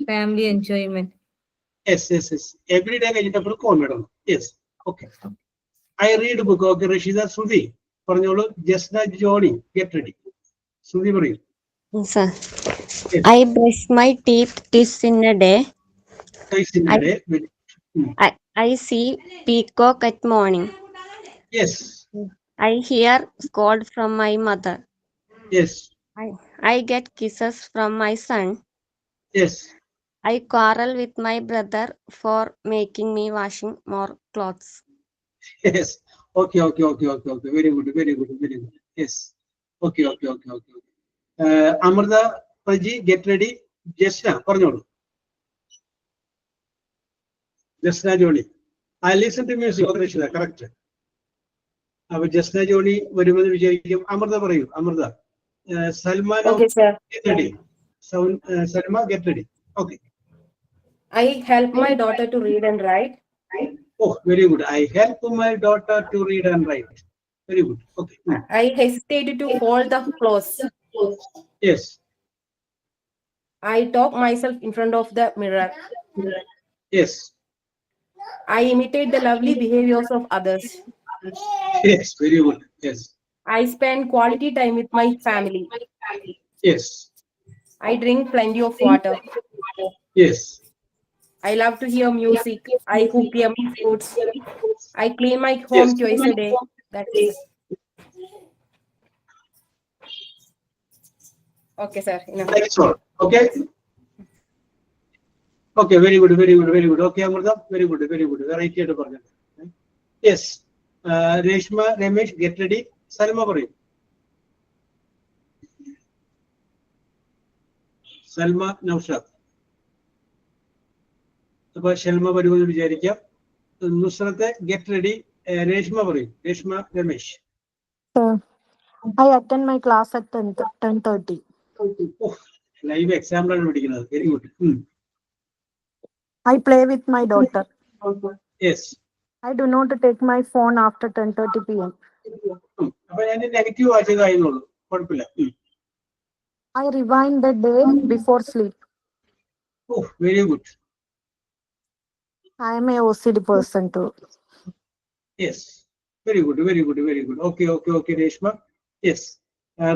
Family enjoyment. Yes, yes, yes. Every day കഴിഞ്ഞിട്ട് കോൺ ഇടണം. Yes. Okay. I read book. Okay, Rashida. Sudhi പറഞ്ഞോളൂ. Jasna, Johnny, get ready. Sudhi പറയൂ. Sir, Yes. I brush my teeth twice in a day. Twice in a day. I see peacock at morning. Yes. I hear scold from my mother. Yes. I get kisses from my son. Yes. I quarrel with my brother for making me washing more clothes. Yes. Okay, okay, okay, okay, okay. Very good, very good, very good. Yes. Okay, okay, okay, okay. Amrita, Praji, get ready. Jasna, പറഞ്ഞോളൂ. Jasna Joni. I listen to music. Rashida, correct. അപ്പൊ Jasna Johnny വരുമെന്ന് വിചാരിക്കും. അമൃത പറയൂ. Amrita. Salman, get ready. Salma, get ready. Okay. I help my daughter to read and write. Oh, very good. I help my daughter to read and write. Very good. Okay. I hesitate to fold the clothes. Yes. I talk myself in front of the mirror. Yes. I imitate the lovely behaviors of others. Yes, very good. Yes. I spend quality time with my family. Yes. I drink plenty of water. Yes. I love to hear music. I cook yummy foods. I clean my home twice a day. That's it. Okay, sir. Enough. That's all. Okay. Okay, very good, very good, very good. Okay, Amrita, very good, very good. Right here to Pargan. Yes. Reshma, Ramesh, get ready. Salma പറയും. സൽമ നൗഷാദ്. അപ്പൊ ഷൽമ വരുമെന്ന് വിചാരിക്കാം. നുസ്രത്തെ get ready. Reshma പറയും. Reshma Ramesh. I attend my class at 10:30. Live എക്സാമ്പിളാണ് പഠിക്കുന്നത്. Very good. I play with my daughter. Yes. I do not take my phone after 10:30 p.m. അപ്പൊ ഞാൻ negative വായിച്ചതായിരുന്നുള്ളൂ. കുഴപ്പമില്ല. I rewind the day before sleep. Very good. I am a OCD person too. Yes. Very good, very good, very good. Okay, okay, okay, Reshma. Yes.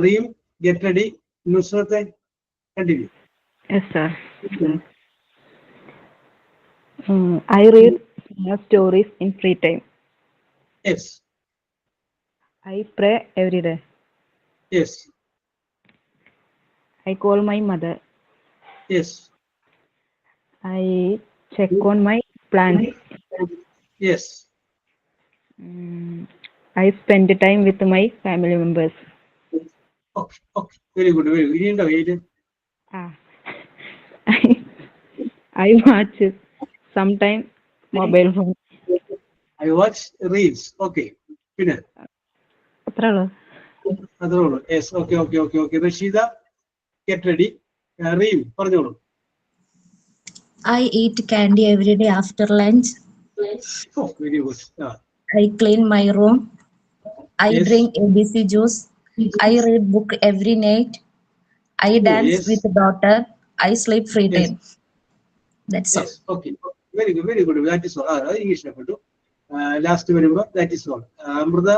Reem, get ready. Nusrat, continue. Yes, sir. I read stories in free time. Yes. I pray every day. Yes. I call my mother. Yes. I check on my plants. Yes. I spend time with my family members. Okay, okay. Very good, very good. I watch sometimes mobile phone. I watch reels. Okay. Pinna. Yes. Okay, okay, okay, okay. Rashida, get ready. Reem, പറഞ്ഞോളൂ. I eat candy every day after lunch. Very good. I clean my room. I Yes. drink ABC juice. I read book every night. I dance yes. with daughter. I sleep free Yes. time. That's all. Yes. Okay. Very good, very good. That is all. English level. Last വരുമ്പോ that is all. Amrita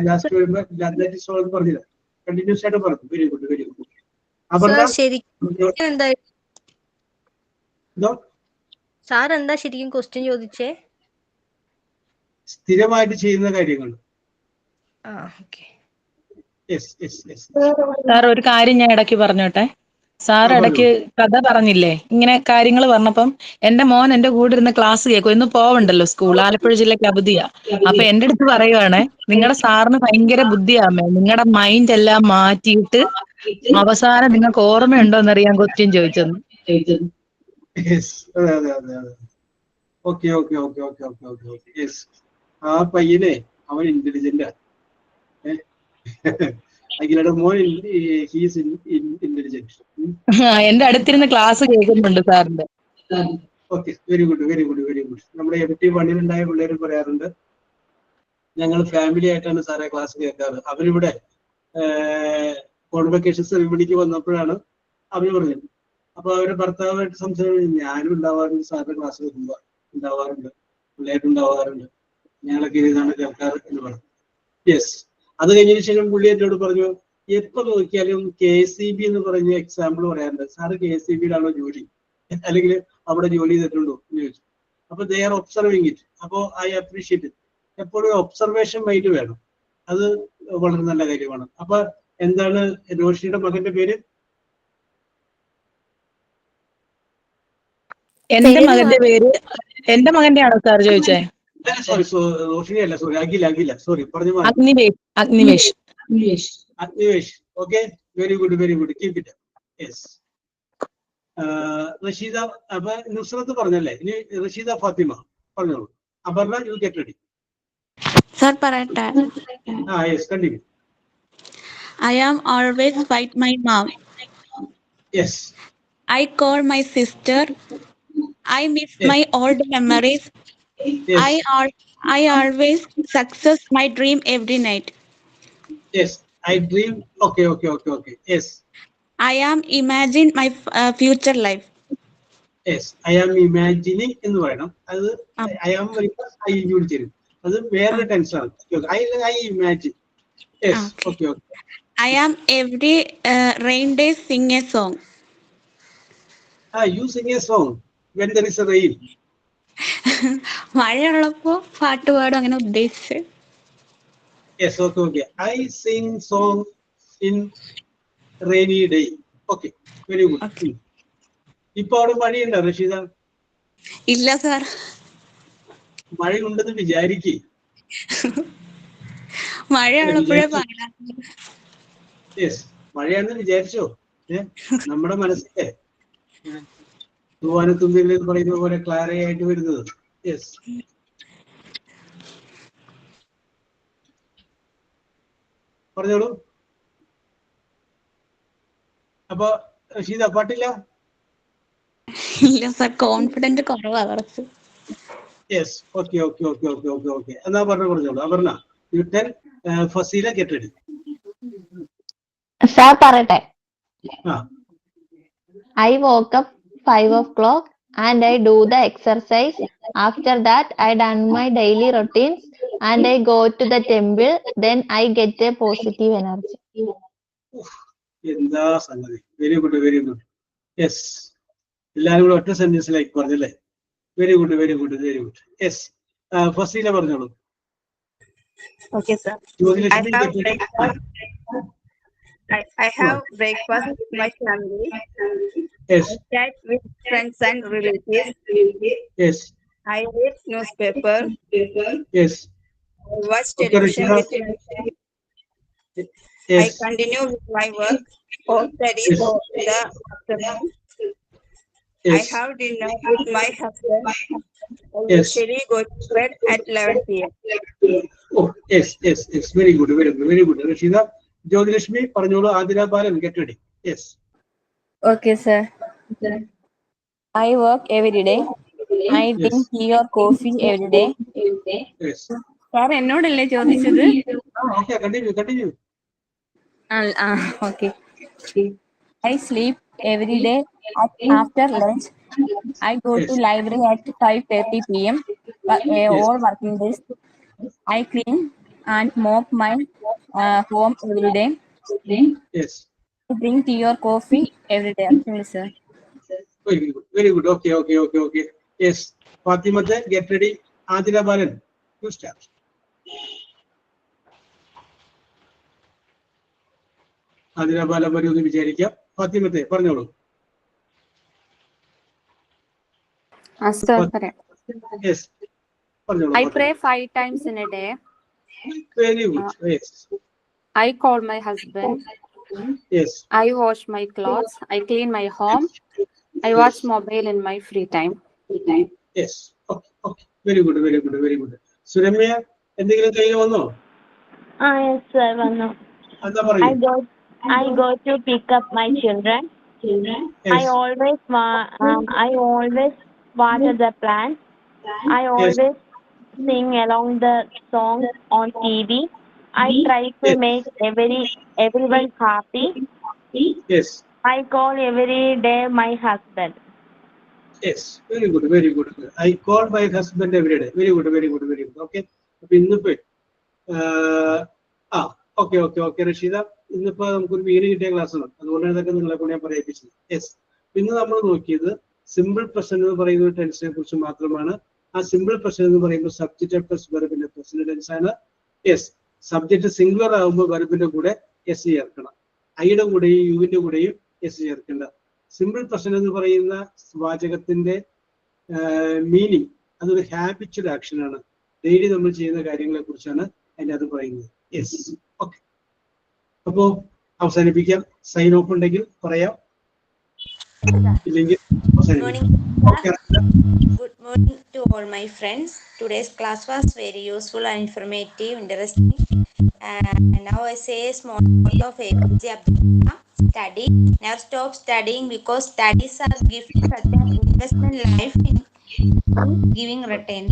last വരുമ്പോ that is all പറഞ്ഞില്ല. Continuous ആയിട്ട് പറഞ്ഞു. Very good, very good. Sir ശരിക്കും എന്താ sir എന്താ ശരിക്കും question ചോദിച്ചേ? സ്ഥിരമായിട്ട് ചെയ്യുന്ന കാര്യങ്ങൾ. സാർ ഒരു കാര്യം ഞാൻ ഇടയ്ക്ക് പറഞ്ഞോട്ടെ. സാർ ഇടയ്ക്ക് കഥ പറഞ്ഞില്ലേ, ഇങ്ങനെ കാര്യങ്ങൾ പറഞ്ഞപ്പം എന്റെ മോൻ എന്റെ കൂടെ ഇരുന്ന് ക്ലാസ് കേൾക്കും. ഇന്ന് പോവണ്ടല്ലോ സ്കൂൾ, ആലപ്പുഴ ജില്ലക്ക് അവധിയാ. അപ്പൊ എന്റെ അടുത്ത് പറയുവാണ്, നിങ്ങളുടെ സാറിന് ഭയങ്കര ബുദ്ധിയാമേ, നിങ്ങളുടെ മൈൻഡ് എല്ലാം മാറ്റിയിട്ട് അവസാനം നിങ്ങൾക്ക് ഓർമ്മയുണ്ടോന്നറിയാൻ ക്വസ്റ്റ്യൻ ചോദിച്ചെന്ന്. Okay okay okay okay okay okay okay. Yes. ആ പയ്യനെ അവൻ ഇന്റലിജന്റ്. അഖിലയുടെ മോൻ ഹീസ് ഇന്റലിജന്റ്. എന്റെ അടുത്തിരുന്ന് ക്ലാസ് കേൾക്കുന്നുണ്ട് സാറിന്റെ. Okay, very good, very good, very good. നമ്മുടെ FT1 ഉണ്ടായ പിള്ളേർ പറയാറുണ്ട്, ഞങ്ങൾ ഫാമിലി ആയിട്ടാണ് സാറെ ക്ലാസ് കേൾക്കാറ്. അവരിവിടെ കോൺവെക്കേഷൻ സെറിമണിക്ക് വന്നപ്പോഴാണ് അവര് പറഞ്ഞത്. അപ്പൊ അവരുടെ ഭർത്താവായിട്ട് സംസാരിച്ചു, ഞാനും ഉണ്ടാവാറുണ്ട് സാറിന്റെ ക്ലാസ് കേൾക്കുമ്പോ, ഉണ്ടാവാറുണ്ട്, പിള്ളേരുണ്ടാവാറുണ്ട്, ഞങ്ങളൊക്കെ ഇതാണ് കേൾക്കാറ് എന്ന് പറഞ്ഞു. യെസ്. അത് കഴിഞ്ഞതിന് ശേഷം പുള്ളി എന്നോട് പറഞ്ഞു, എപ്പോ നോക്കിയാലും KCB എന്ന് പറഞ്ഞ എക്സാമ്പിൾ പറയാറുണ്ട്. സാറ് KCB-യിലാണോ ജോലി, അല്ലെങ്കിൽ അവിടെ ജോലി ചെയ്തിട്ടുണ്ടോ എന്ന് ചോദിച്ചു. അപ്പൊ ദേ ആർ ഒബ്സർവിങ് ഇറ്റ്. അപ്പോ ഐ അപ്രീഷിയേറ്റ് ഇറ്റ്. എപ്പോഴും ഒബ്സർവേഷൻ മൈൻഡ് വേണം. അത് വളരെ നല്ല കാര്യമാണ്. അപ്പൊ എന്താണ് റോഷിയുടെ മകന്റെ പേര്? എന്റെ മകന്റെ പേര്, എന്റെ മകന്റെ ആണോ സാർ ചോദിച്ചേ? സോറി, റോഷിനി അല്ല, സോറി, അഖില, സോറി, പറഞ്ഞു. Agnivesh. Agnivesh. Okay, very good, very good. Keep it. Yes. Rasheeda, അപ്പൊ നുസ്രത്ത് പറഞ്ഞല്ലേ, ഇനി റഷീദ ഫാത്തിമ പറഞ്ഞോളൂ. Aparna, U get ready. Sir, parata. Yes, continue. I am always fight my mom. Yes. I call my sister. I miss my old memories. Yes. I always success my dream every night. Yes, I dream. Okay. Yes. I am imagine my future life. Yes, I am imagining എന്ന് പറയണം. അത് I am വരുമ്പോൾ I include ചെയ്യും. അത് വേറൊരു tense ആണ്. I imagine. Yes, okay. I am every rain day sing a song. You sing a song when there is a rain. മഴയുള്ളപ്പോ പാട്ട് പാടും അങ്ങനെ ഉദ്ദേശിച്ച്. Yes, okay. I sing song in rainy day. Okay, very good. ഇപ്പൊ അവിടെ മഴയുണ്ടോ റഷീദ? ഇല്ല sir. മഴയുണ്ടെന്ന് വിചാരിക്കേ. മഴയുള്ളപ്പോഴേ പാടാം. Yes, മഴയാണെന്ന് വിചാരിച്ചോ. നമ്മുടെ മനസ്സിലെ തൂവാനത്തുമ്പിൽ പറയുന്ന പോലെ ക്ലാരയായിട്ട് വരുന്നത്. യെസ്, പറഞ്ഞോളൂ. അപ്പൊ റഷീദ പാട്ടില്ല? ഇല്ല സാർ, കോൺഫിഡന്റ് കുറവാ കുറച്ച്. Yes, okay. എന്നാ പറഞ്ഞോളൂ. Aparna, you tell Fazeela get ready. Sir പറയട്ടെ. I woke up 5 o'clock and I do the exercise. After that, I done my daily routines and I go to the temple. Then I get a positive energy. എന്താ സംഗതി. Very good. Yes, എല്ലാവരും കൂടെ ഒറ്റ സെന്റൻസിലേക്ക് പറഞ്ഞല്ലേ. Very good. Yes, Faseela പറഞ്ഞോളൂ. Okay, sir. I have breakfast with my family. Yes. Chat with friends and relatives. Yes. I read newspaper. Yes. I watch television with my Yes. I continue with my work or studies Yes. in the afternoon. Yes. I have dinner with my husband. I Yes. usually go to bed at 11 p.m. Oh, yes. Very good. Rashida, Jyotilashmi, പറഞ്ഞോളൂ. ആതിര ബാലൻ, get ready. Yes. Okay, sir. I work every day. I drink tea or coffee every day. Yes. Sir, എന്നോടല്ലേ ചോദിച്ചത്? Okay, continue. Okay. I sleep every day after lunch. I go to library at 5:30 p.m. All working days. I clean and mop my home every day. Yes. I drink tea or coffee every day. Actually, sir. Very good. Okay. Yes. Fatima, get ready. Adila Balan, you start. Adila Balan, വരൂ എന്ന് വിചാരിക്കാം. ഫാത്തിമത്തെ പറഞ്ഞോളൂ. Yes. I pray 5 times in a day. Very good. Yes. I call my husband. Yes. I wash my clothes. I clean my home. I watch mobile in my free time. Yes. Okay. Very good. Suramya, എന്തെങ്കിലും കയ്യിൽ വന്നോ? Yes, sir, വന്നു. എന്താ പറയൂ? I go to pick up my children. Yes. I always water the plants. I always sing along the songs on TV. I try to make everyone happy. Yes. I call every day my husband. Yes. Very good. I call my husband every day. Very good. Okay. അപ്പൊ ഇന്നിപ്പോ okay Rasheeda, ഇന്നിപ്പോ നമുക്കൊരു വീട് കിട്ടിയ class ആണ്. അതുകൊണ്ടാണ് ഇതൊക്കെ നിങ്ങളെ കൊണ്ട് ഞാൻ പറയിപ്പിച്ചത്. യെസ്. ഇന്ന് നമ്മൾ നോക്കിയത് സിമ്പിൾ പ്രസന്റ് എന്ന് പറയുന്ന ഒരു ടെൻസിനെ കുറിച്ച് മാത്രമാണ്. ആ സിമ്പിൾ പ്രസന്റ് എന്ന് പറയുമ്പോൾ സബ്ജക്റ്റ് പ്ലസ് വെർബിന്റെ പ്രസന്റ് ടെൻസ് ആണ്. യെസ്. സബ്ജക്റ്റ് സിംഗുലർ ആകുമ്പോൾ വെർബിന്റെ കൂടെ എസ് ചേർക്കണം. ഐയുടെ കൂടെയും യുവിന്റെ കൂടെയും എസ് ചേർക്കേണ്ട. സിമ്പിൾ പ്രസന്റ് എന്ന് പറയുന്ന വാചകത്തിന്റെ മീനിങ് അതൊരു ഹാബിച്വൽ ആക്ഷൻ ആണ്. ഡെയിലി നമ്മൾ ചെയ്യുന്ന കാര്യങ്ങളെ കുറിച്ചാണ് അതിൻ്റെ അത് പറയുന്നത്. യെസ്. ഓക്കെ, അപ്പോ അവസാനിപ്പിക്കാം. സൈൻ ഓഫ് ഉണ്ടെങ്കിൽ പറയാം, ഇല്ലെങ്കിൽ അവസാനിപ്പിക്കാം. Good morning to all my friends. Today's class was very useful and informative, interesting. Now I say a small note of APJ Abdul Kalam. Study. Never stop studying because studies are giving such an investment life in giving return.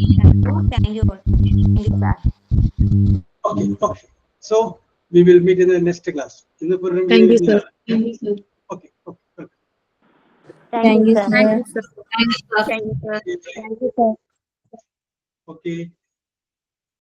Thank you all. Thank you, sir. Okay. So we will meet in the next class. Thank you, sir. Okay. Thank you, sir. Thank you, sir. Thank you, sir. Thank you, sir. Okay.